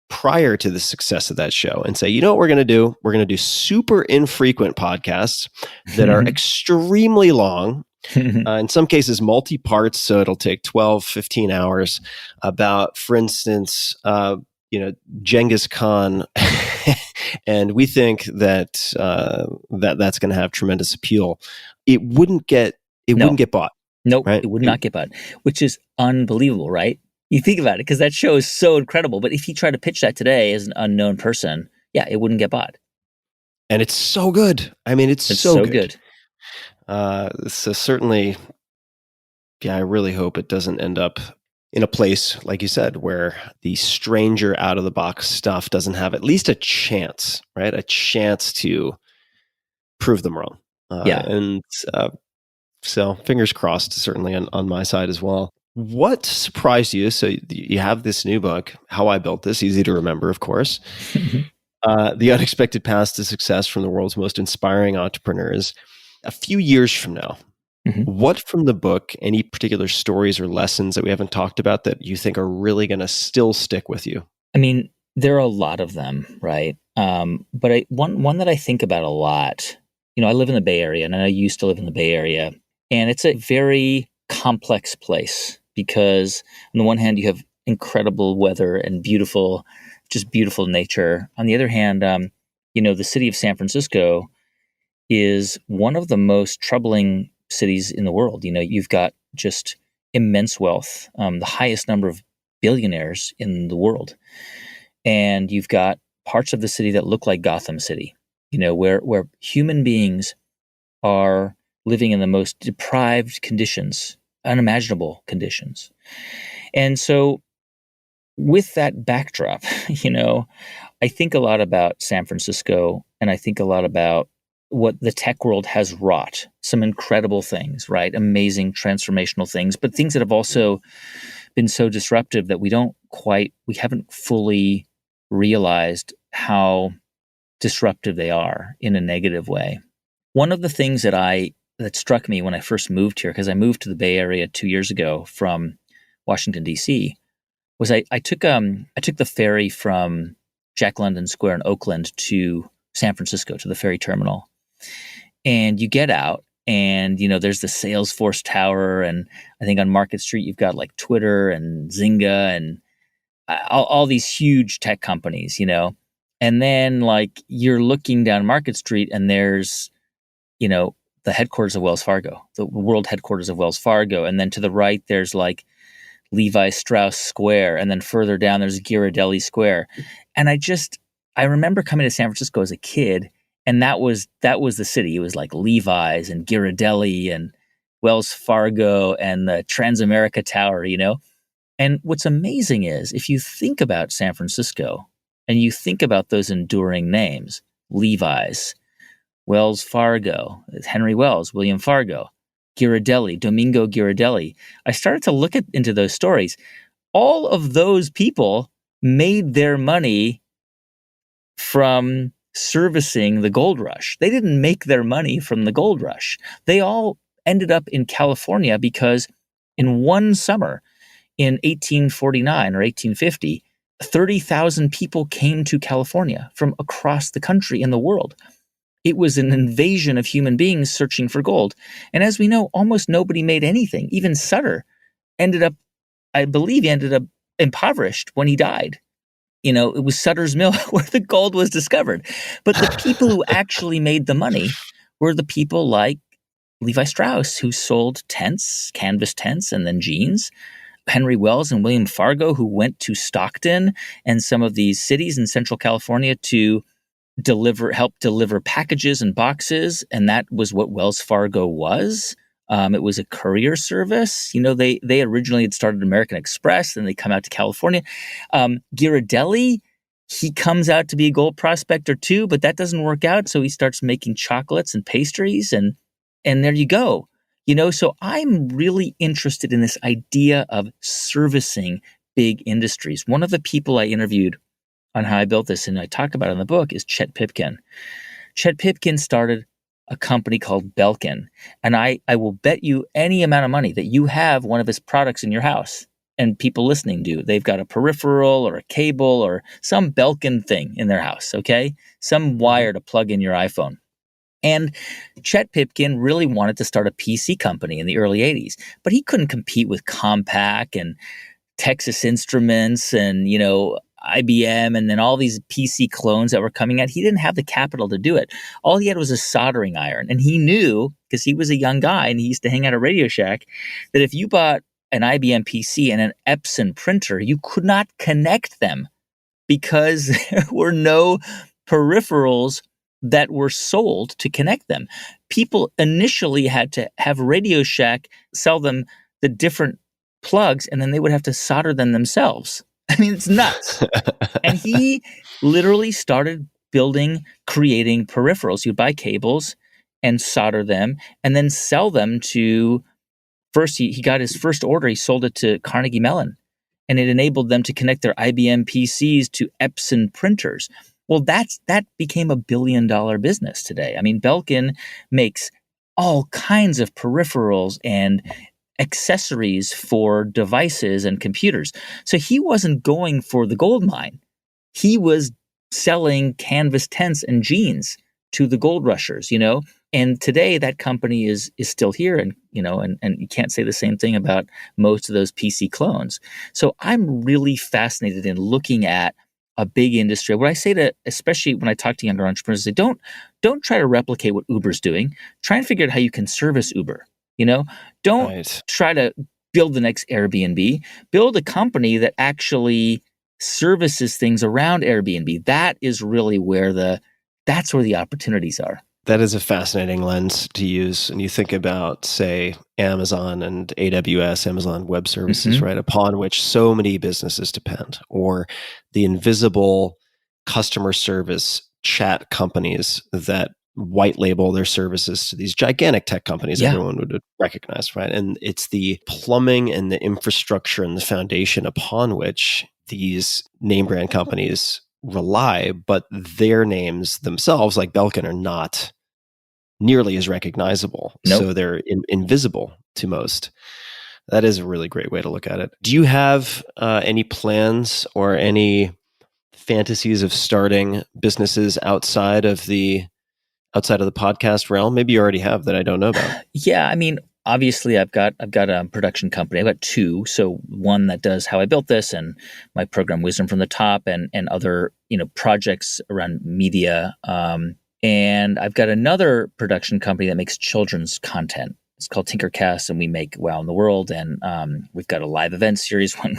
Speaker 1: prior to the success of that show and say, you know what we're going to do? We're going to do super infrequent podcasts that are extremely long, in some cases multi-parts, so it'll take 12, 15 hours, about, for instance, Genghis Khan, and we think that that's going to have tremendous appeal. It wouldn't get bought.
Speaker 6: Nope,
Speaker 1: right?
Speaker 6: It would not get bought, which is unbelievable, right? You think about it, because that show is so incredible. But if you try to pitch that today as an unknown person, yeah, it wouldn't get bought.
Speaker 1: And it's so good. I mean, it's so good. So certainly, I really hope it doesn't end up in a place, like you said, where the stranger out of the box stuff doesn't have at least a chance, right? A chance to prove them wrong. And so fingers crossed, certainly on my side as well. What surprised you? So you have this new book, How I Built This, easy to remember, of course. The Unexpected Path to Success from the World's Most Inspiring Entrepreneurs. A few years from now, what from the book, any particular stories or lessons that we haven't talked about that you think are really going to still stick with you?
Speaker 6: I mean, there are a lot of them, right? But one that I think about a lot, I live in the Bay Area, and I used to live in the Bay Area, and it's a very complex place because on the one hand, you have incredible weather and beautiful nature. On the other hand, the city of San Francisco is one of the most troubling cities in the world. You've got just immense wealth, the highest number of billionaires in the world. And you've got parts of the city that look like Gotham City, where human beings are living in the most deprived conditions, unimaginable conditions. And so with that backdrop, I think a lot about San Francisco, and I think a lot about what the tech world has wrought. Some incredible things, right? Amazing transformational things, but things that have also been so disruptive that we haven't fully realized how disruptive they are in a negative way. One of the things that struck me when I first moved here, because I moved to the Bay Area 2 years ago from Washington, D.C., was I took the ferry from Jack London Square in Oakland to San Francisco, to the ferry terminal. And you get out and, there's the Salesforce Tower. And I think on Market Street, you've got like Twitter and Zynga and all these huge tech companies, And then like you're looking down Market Street and there's, the headquarters of Wells Fargo, the world headquarters of Wells Fargo. And then to the right, there's like Levi Strauss Square. And then further down, there's Ghirardelli Square. And I remember coming to San Francisco as a kid, and that was the city. It was like Levi's and Ghirardelli and Wells Fargo and the Transamerica Tower, And what's amazing is if you think about San Francisco and you think about those enduring names, Levi's, Wells Fargo, Henry Wells, William Fargo, Ghirardelli, Domingo Ghirardelli, I started to look into those stories. All of those people made their money from servicing the gold rush. They didn't make their money from the gold rush. They all ended up in California because in one summer in 1849 or 1850, 30,000 people came to California from across the country and the world. It was an invasion of human beings searching for gold. And as we know, almost nobody made anything. Even Sutter ended up impoverished when he died. It was Sutter's Mill where the gold was discovered. But the people who actually made the money were the people like Levi Strauss, who sold tents, canvas tents, and then jeans. Henry Wells and William Fargo, who went to Stockton and some of these cities in Central California to help deliver packages and boxes. And that was what Wells Fargo was. It was a courier service. They originally had started American Express, then they come out to California. Ghirardelli, he comes out to be a gold prospector too, but that doesn't work out. So he starts making chocolates and pastries, and there you go. So I'm really interested in this idea of servicing big industries. One of the people I interviewed on How I Built This, and I talk about it in the book, is Chet Pipkin. Chet Pipkin started a company called Belkin. And I will bet you any amount of money that you have one of his products in your house, and people listening do. They've got a peripheral or a cable or some Belkin thing in their house, okay? Some wire to plug in your iPhone. And Chet Pipkin really wanted to start a PC company in the early 80s, but he couldn't compete with Compaq and Texas Instruments and, IBM and then all these PC clones that were coming out. He didn't have the capital to do it. All he had was a soldering iron. And he knew, because he was a young guy and he used to hang out at Radio Shack, that if you bought an IBM PC and an Epson printer, you could not connect them because there were no peripherals that were sold to connect them. People initially had to have Radio Shack sell them the different plugs, and then they would have to solder them themselves. I mean, it's nuts. And he literally started creating peripherals. You'd buy cables and solder them and then sell them to, first he got his first order, he sold it to Carnegie Mellon, and it enabled them to connect their IBM PCs to Epson printers. Well, that became $1 billion business today. I mean, Belkin makes all kinds of peripherals and accessories for devices and computers. So he wasn't going for the gold mine. He was selling canvas tents and jeans to the gold rushers, And today that company is still here, and and you can't say the same thing about most of those PC clones. So I'm really fascinated in looking at a big industry. What I say to, especially when I talk to younger entrepreneurs, is don't try to replicate what Uber's doing. Try and figure out how you can service Uber. Don't try to build the next Airbnb. Build a company that actually services things around Airbnb. That is really that's where the opportunities are.
Speaker 1: That is a fascinating lens to use. And you think about, say, Amazon and AWS, Amazon Web Services, right, upon which so many businesses depend, or the invisible customer service chat companies that white label their services to these gigantic tech companies everyone would recognize, right? And it's the plumbing and the infrastructure and the foundation upon which these name brand companies rely, but their names themselves, like Belkin, are not nearly as recognizable.
Speaker 6: Nope.
Speaker 1: So they're invisible to most. That is a really great way to look at it. Do you have any plans or any fantasies of starting businesses outside of the podcast realm? Maybe you already have that I don't know about.
Speaker 6: Yeah, I mean, obviously I've got a production company. I've got two. So one that does How I Built This and my program Wisdom from the Top, and other, projects around media. And I've got another production company that makes children's content. It's called Tinkercast, and we make Wow in the World. And we've got a live event series when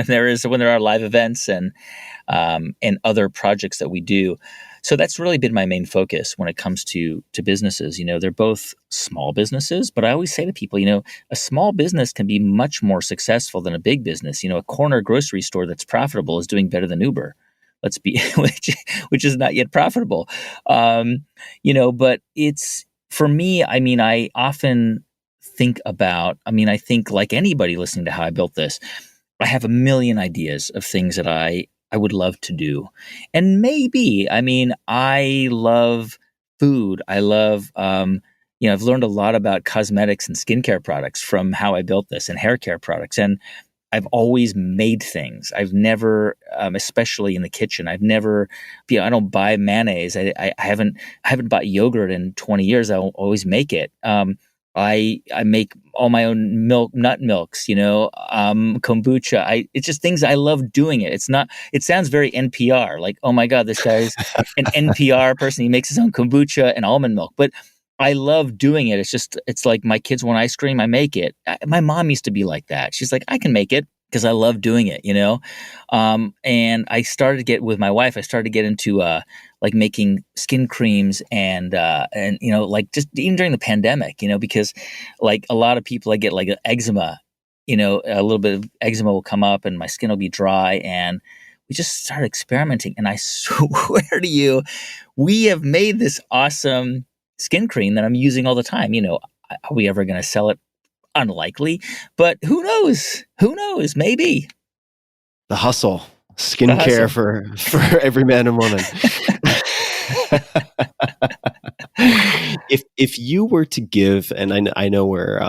Speaker 6: there are live events, and other projects that we do. So that's really been my main focus when it comes to businesses. They're both small businesses, but I always say to people, a small business can be much more successful than a big business. A corner grocery store that's profitable is doing better than Uber. Which is not yet profitable. But it's, for me, I mean, I often think about, I think like anybody listening to How I Built This, I have a million ideas of things that I would love to do. And maybe, I love food. I love, I've learned a lot about cosmetics and skincare products from How I Built This, and hair care products. And I've always made things. I've never, especially in the kitchen, I don't buy mayonnaise. I haven't bought yogurt in 20 years. I'll always make it. I make all my own nut milks, kombucha. It's just things I love doing it. It sounds very NPR, like, oh my God, this guy's an NPR person. He makes his own kombucha and almond milk. But I love doing it. It's like my kids want ice cream, I make it. My mom used to be like that. She's like, I can make it because I love doing it, And I started to get, with my wife, I started to get into like making skin creams and like just even during the pandemic, because like a lot of people, I get like eczema, a little bit of eczema will come up and my skin will be dry, and we just started experimenting. And I swear to you, we have made this awesome skin cream that I'm using all the time. Are we ever going to sell it? Unlikely, but who knows? Maybe.
Speaker 1: The hustle, skincare for every man and woman. If you were to give, and I know we're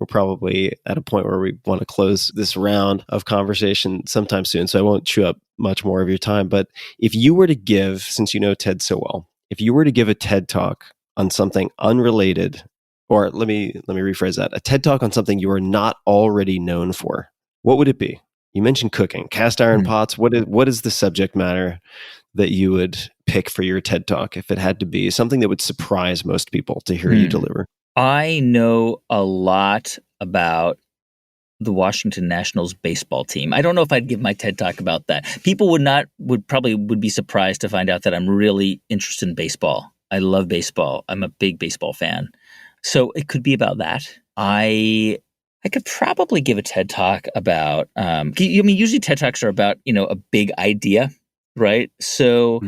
Speaker 1: probably at a point where we want to close this round of conversation sometime soon, so I won't chew up much more of your time. But if you were to give, since you know Ted so well, if you were to give a TED talk on something unrelated, or let me rephrase that, a TED talk on something you are not already known for, what would it be? You mentioned cooking, cast iron pots. What is the subject matter that you would pick for your TED Talk if it had to be something that would surprise most people to hear you deliver?
Speaker 6: I know a lot about the Washington Nationals baseball team. I don't know if I'd give my TED Talk about that. People would probably be surprised to find out that I'm really interested in baseball. I love baseball. I'm a big baseball fan. So it could be about that. I could probably give a TED Talk about, usually TED Talks are about, a big idea, right? So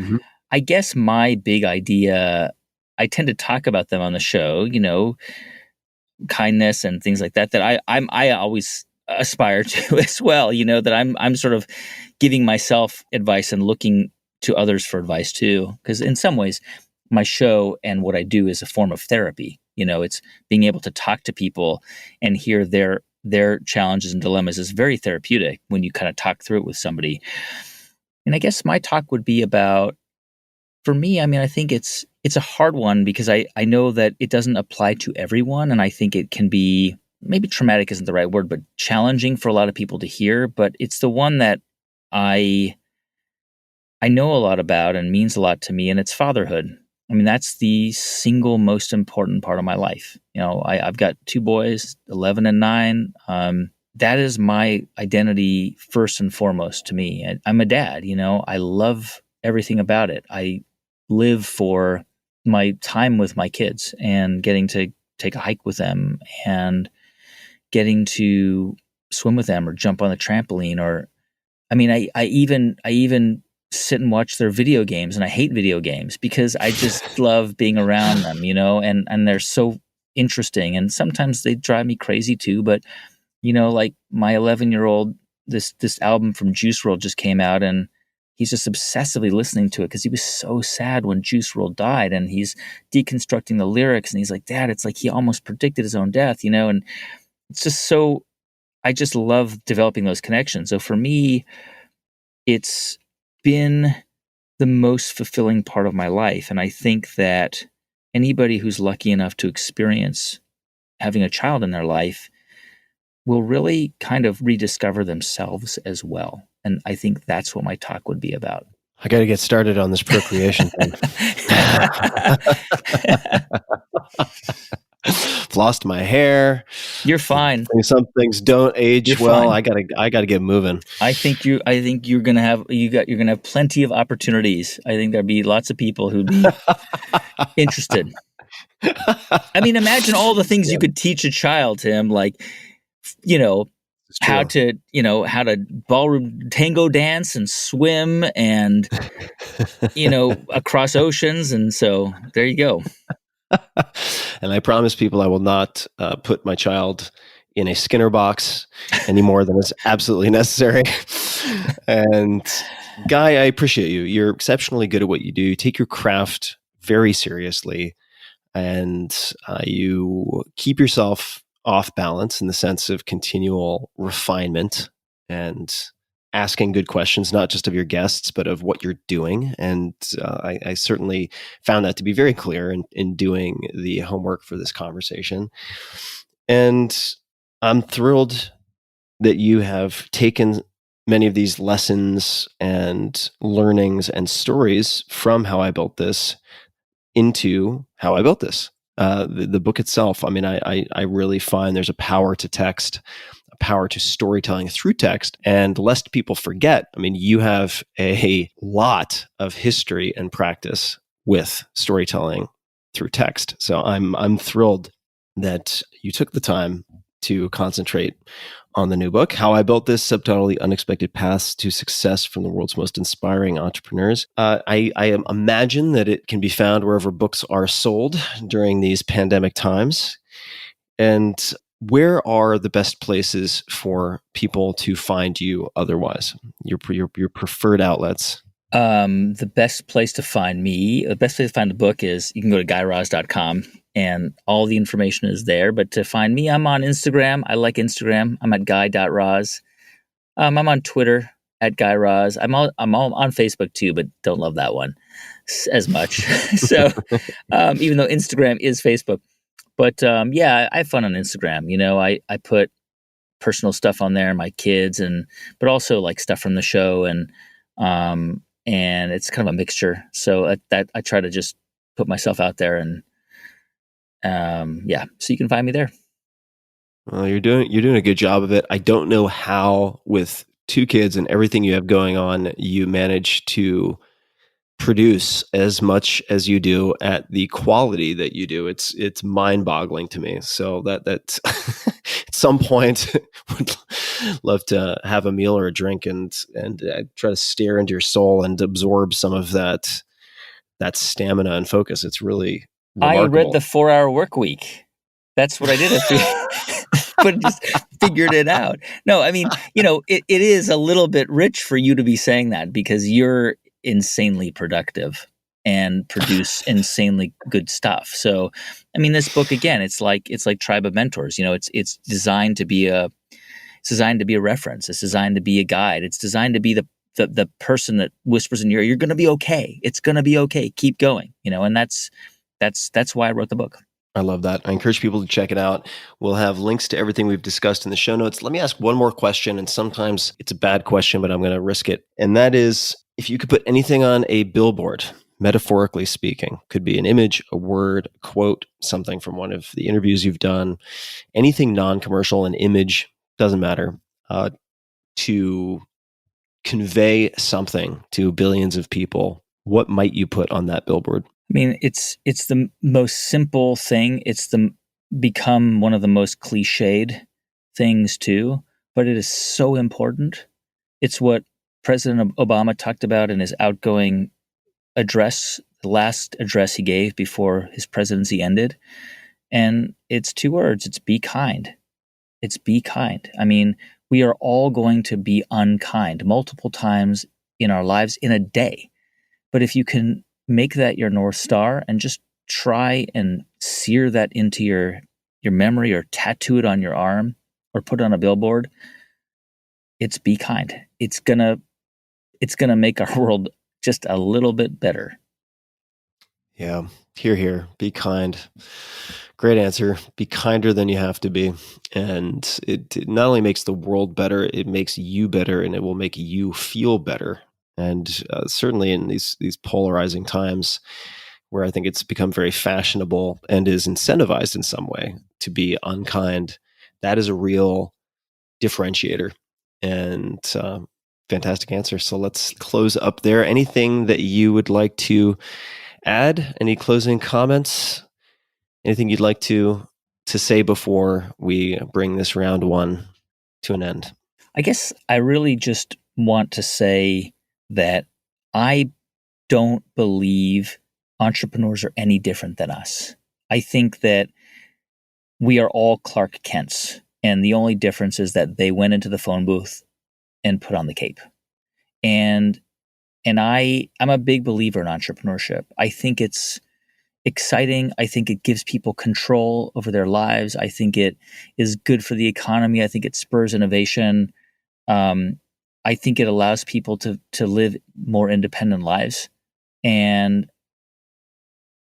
Speaker 6: I guess my big idea, I tend to talk about them on the show, kindness and things like that, that I always aspire to as well, that I'm sort of giving myself advice and looking to others for advice too. Because in some ways, my show and what I do is a form of therapy. It's being able to talk to people and hear their challenges and dilemmas is very therapeutic when you kind of talk through it with somebody. And I guess my talk would be about, for me, I think it's a hard one because I know that it doesn't apply to everyone. And I think it can be, maybe traumatic isn't the right word, but challenging for a lot of people to hear. But it's the one that I know a lot about and means a lot to me, and it's fatherhood. That's the single most important part of my life. I've got two boys, 11 and 9. That is my identity first and foremost to me. I'm a dad, I love everything about it. I live for my time with my kids and getting to take a hike with them and getting to swim with them or jump on the trampoline, or I even sit and watch their video games, and I hate video games because I just love being around them, and they're so interesting, and sometimes they drive me crazy too. But like my 11-year-old, this album from Juice WRLD just came out, and he's just obsessively listening to it because he was so sad when Juice WRLD died, and he's deconstructing the lyrics, and he's like, Dad, it's like he almost predicted his own death, and it's just so, I just love developing those connections. So for me, it's been the most fulfilling part of my life. And I think that anybody who's lucky enough to experience having a child in their life will really kind of rediscover themselves as well. And I think that's what my talk would be about.
Speaker 1: I got to get started on this procreation thing. Lost my hair.
Speaker 6: You're fine.
Speaker 1: Some things don't age
Speaker 6: You're
Speaker 1: well.
Speaker 6: fine.
Speaker 1: I gotta get moving.
Speaker 6: I think you're gonna have plenty of opportunities. I think there'd be lots of people who'd be interested. Imagine all the things you could teach a child, Tim, like, how to ballroom tango dance and swim and, across oceans. And so there you go.
Speaker 1: And I promise people I will not put my child in a Skinner box any more than is absolutely necessary. And Guy, I appreciate you. You're exceptionally good at what you do. You take your craft very seriously, and you keep yourself off balance in the sense of continual refinement and asking good questions, not just of your guests, but of what you're doing. And I certainly found that to be very clear in doing the homework for this conversation. And I'm thrilled that you have taken many of these lessons and learnings and stories from How I Built This into How I Built This. The book itself, I really find there's a power to text, a power to storytelling through text. And lest people forget, you have a lot of history and practice with storytelling through text. So I'm thrilled that you took the time to concentrate on the new book, How I Built This, Subtitly Unexpected Paths to Success from the World's Most Inspiring Entrepreneurs. I imagine that it can be found wherever books are sold during these pandemic times. And where are the best places for people to find you otherwise? Your preferred outlets?
Speaker 6: The best place to find me, the best place to find the book is you can go to guyraz.com and all the information is there. But to find me, I'm on Instagram. I like Instagram. I'm at guy.raz. I'm on Twitter at guyraz. I'm all on Facebook too, but don't love that one as much. So even though Instagram is Facebook, but yeah, I have fun on Instagram. I put personal stuff on there, my kids, but also like stuff from the show, and it's kind of a mixture. So that I try to just put myself out there, and so you can find me there.
Speaker 1: Well, you're doing a good job of it. I don't know how, with 2 kids and everything you have going on, you manage to produce as much as you do at the quality that you do. It's mind-boggling to me. So that's at some point would love to have a meal or a drink and try to stare into your soul and absorb some of that stamina and focus. It's really remarkable.
Speaker 6: I read the 4-Hour Work Week. That's what I did. But just figured it out. No, I mean, it is a little bit rich for you to be saying that because you're insanely productive and produce insanely good stuff. So, I mean, this book again, it's like Tribe of Mentors. It's designed to be a reference. It's designed to be a guide. It's designed to be the person that whispers in your ear, "You're going to be okay. It's going to be okay. Keep going." And that's why I wrote the book.
Speaker 1: I love that. I encourage people to check it out. We'll have links to everything we've discussed in the show notes. Let me ask one more question, and sometimes it's a bad question, but I'm going to risk it. And that is, if you could put anything on a billboard, metaphorically speaking, could be an image, a word, a quote, something from one of the interviews you've done, anything non-commercial, an image, doesn't matter, to convey something to billions of people, what might you put on that billboard?
Speaker 6: I mean, it's the most simple thing. It's become one of the most cliched things too, but it is so important. It's what President Obama talked about in his outgoing address, the last address he gave before his presidency ended. And it's 2 words. It's be kind. It's be kind. I mean, we are all going to be unkind multiple times in our lives in a day. But if you can make that your North Star and just try and sear that into your memory or tattoo it on your arm or put it on a billboard, it's be kind. It's gonna make our world just a little bit better.
Speaker 1: Yeah. Hear. Be kind. Great answer. Be kinder than you have to be. And it not only makes the world better, it makes you better, and it will make you feel better. And certainly in these polarizing times where I think it's become very fashionable and is incentivized in some way to be unkind, that is a real differentiator. And fantastic answer. So let's close up there. Anything that you would like to add? Any closing comments? Anything you'd like to say before we bring this round 1 to an end?
Speaker 6: I guess I really just want to say that I don't believe entrepreneurs are any different than us. I think that we are all Clark Kents, and the only difference is that they went into the phone booth and put on the cape. And I'm a big believer in entrepreneurship. I think it's exciting. I think it gives people control over their lives. I think it is good for the economy. I think it spurs innovation. I think it allows people to live more independent lives. And,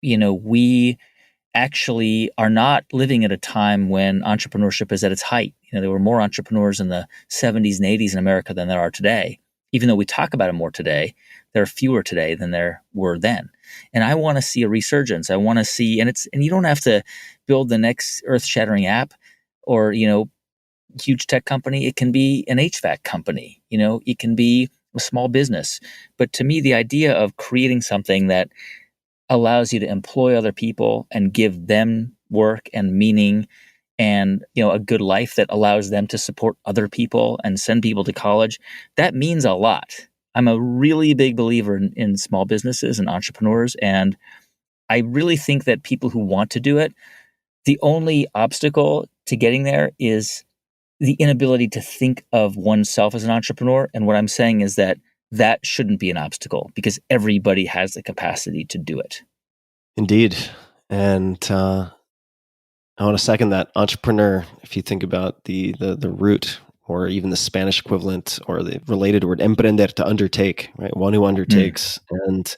Speaker 6: we actually are not living at a time when entrepreneurship is at its height. There were more entrepreneurs in the 70s and 80s in America than there are today. Even though we talk about it more today, there are fewer today than there were then. And I want to see a resurgence. I want to see, and you don't have to build the next earth-shattering app or, huge tech company. It can be an HVAC company. It can be a small business. But to me, the idea of creating something that allows you to employ other people and give them work and meaning and, a good life that allows them to support other people and send people to college, that means a lot. I'm a really big believer in small businesses and entrepreneurs. And I really think that people who want to do it, the only obstacle to getting there is the inability to think of oneself as an entrepreneur. And what I'm saying is that that shouldn't be an obstacle because everybody has the capacity to do it.
Speaker 1: Indeed. And I want to second that. Entrepreneur, if you think about the root or even the Spanish equivalent or the related word, emprender, to undertake, right? One who undertakes. And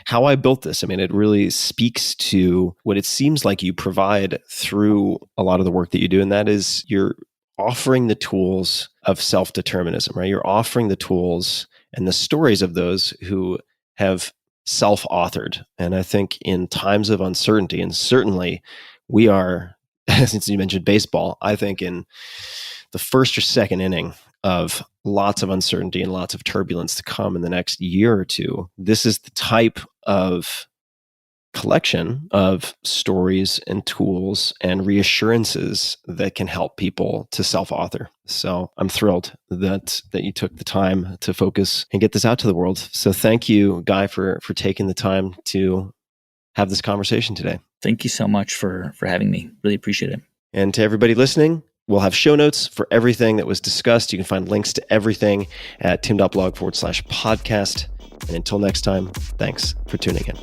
Speaker 1: how I built this, I mean, it really speaks to what it seems like you provide through a lot of the work that you do. And that is you're offering the tools of self-determinism, right? You're offering the tools and the stories of those who have self-authored. And I think in times of uncertainty, and certainly we are, since you mentioned baseball, I think in the first or second inning of lots of uncertainty and lots of turbulence to come in the next year or two, this is the type of collection of stories and tools and reassurances that can help people to self-author. So I'm thrilled that you took the time to focus and get this out to the world. So thank you, Guy, for taking the time to have this conversation today.
Speaker 6: Thank you so much for having me. Really appreciate it.
Speaker 1: And to everybody listening, we'll have show notes for everything that was discussed. You can find links to everything at tim.blog/podcast. And until next time, thanks for tuning in.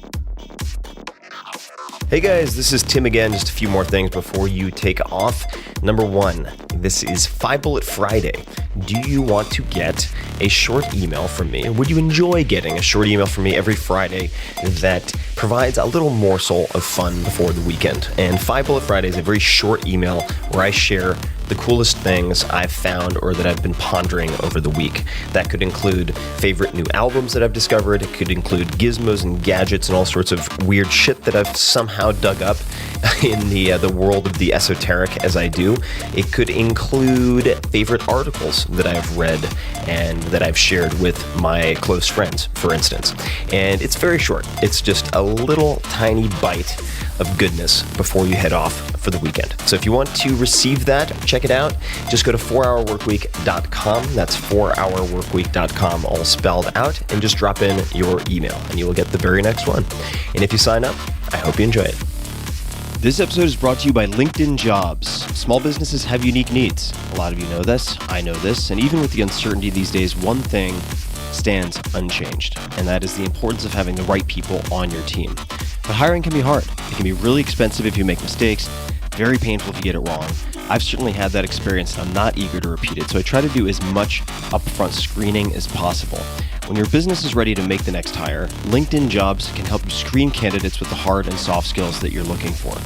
Speaker 1: Hey guys, this is Tim again. Just a few more things before you take off. Number one, this is 5 Bullet Friday. Do you want to get a short email from me? Would you enjoy getting a short email from me every Friday that provides a little morsel of fun before the weekend? And 5 Bullet Friday is a very short email where I share the coolest things I've found or that I've been pondering over the week. That could include favorite new albums that I've discovered. It could include gizmos and gadgets and all sorts of weird shit that I've somehow dug up in the world of the esoteric as I do. It could include favorite articles that I've read and that I've shared with my close friends, for instance. And it's very short. It's just a little tiny bite of goodness before you head off for the weekend. So if you want to receive that, check it out. Just go to 4hourworkweek.com. That's 4hourworkweek.com, all spelled out, and just drop in your email and you will get the very next one. And if you sign up, I hope you enjoy it. This episode is brought to you by LinkedIn Jobs. Small businesses have unique needs. A lot of you know this, I know this, and even with the uncertainty these days, one thing stands unchanged, and that is the importance of having the right people on your team. But hiring can be hard. It can be really expensive if you make mistakes, very painful if you get it wrong. I've certainly had that experience and I'm not eager to repeat it, so I try to do as much upfront screening as possible. When your business is ready to make the next hire, LinkedIn Jobs can help you screen candidates with the hard and soft skills that you're looking for.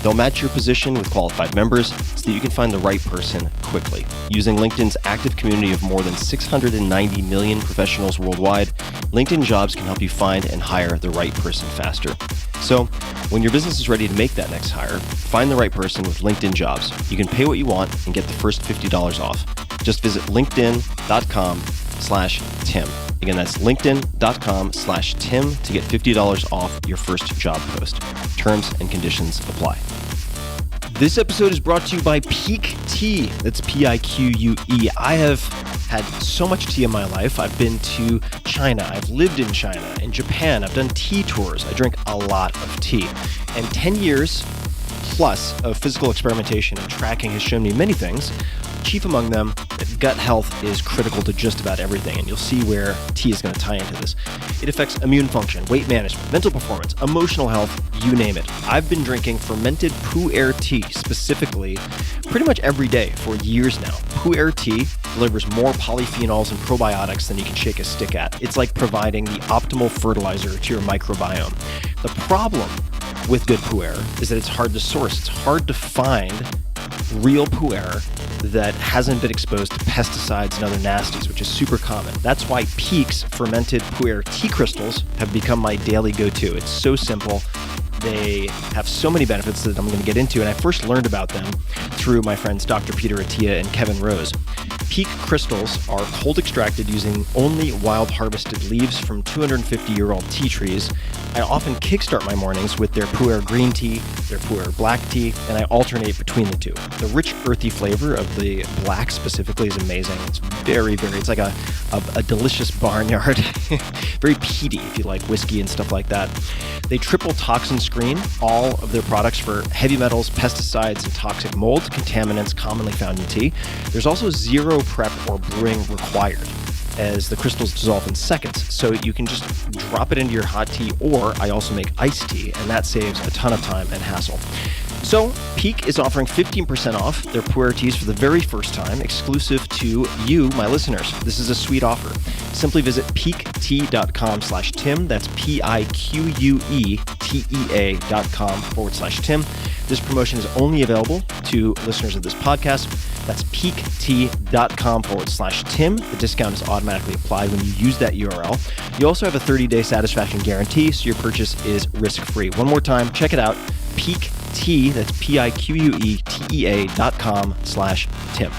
Speaker 1: They'll match your position with qualified members so that you can find the right person quickly. Using LinkedIn's active community of more than 690 million professionals worldwide, LinkedIn Jobs can help you find and hire the right person faster. So, when your business is ready to make that next hire, find the right person with LinkedIn Jobs. You can pay what you want and get the first $50 off. Just visit linkedin.com/Tim. Again, that's linkedin.com/Tim to get $50 off your first job post. Terms and conditions apply. This episode is brought to you by Pique Tea. That's Pique. I have had so much tea in my life. I've been to China. I've lived in China and Japan. I've done tea tours. I drink a lot of tea. And 10 years plus of physical experimentation and tracking has shown me many things. Chief among them, that gut health is critical to just about everything, and you'll see where tea is going to tie into this. It affects immune function, weight management, mental performance, emotional health, you name it. I've been drinking fermented Pu'er tea specifically pretty much every day for years now. Pu'er tea delivers more polyphenols and probiotics than you can shake a stick at. It's like providing the optimal fertilizer to your microbiome. The problem with good Pu'er is that it's hard to source. It's hard to find real Pu'er that hasn't been exposed to pesticides and other nasties, which is super common. That's why Pique's fermented Pu'er tea crystals have become my daily go-to. It's so simple. They have so many benefits that I'm going to get into, and I first learned about them through my friends Dr. Peter Attia and Kevin Rose. Pique crystals are cold extracted using only wild harvested leaves from 250-year-old tea trees. I often kickstart my mornings with their Pu'er green tea, their Pu'er black tea, and I alternate between the two. The rich, earthy flavor of the black specifically is amazing. It's very, it's like a delicious barnyard. Very peaty if you like whiskey and stuff like that. They triple toxin screen all of their products for heavy metals, pesticides, and toxic mold contaminants commonly found in tea. There's also zero prep or brewing required. as the crystals dissolve in seconds. So you can just drop it into your hot tea, or I also make iced tea, and that saves a ton of time and hassle. So, Peak is offering 15% off their pu'er teas for the very first time, exclusive to you, my listeners. This is a sweet offer. Simply visit peaktea.com/Tim. That's peaquetea.com/Tim. This promotion is only available to listeners of this podcast. That's peaktea.com/Tim. The discount is automatically applied when you use that URL. You also have a 30-day satisfaction guarantee, so your purchase is risk-free. One more time, check it out. Peak Tea, that's peaquetea.com/Tim.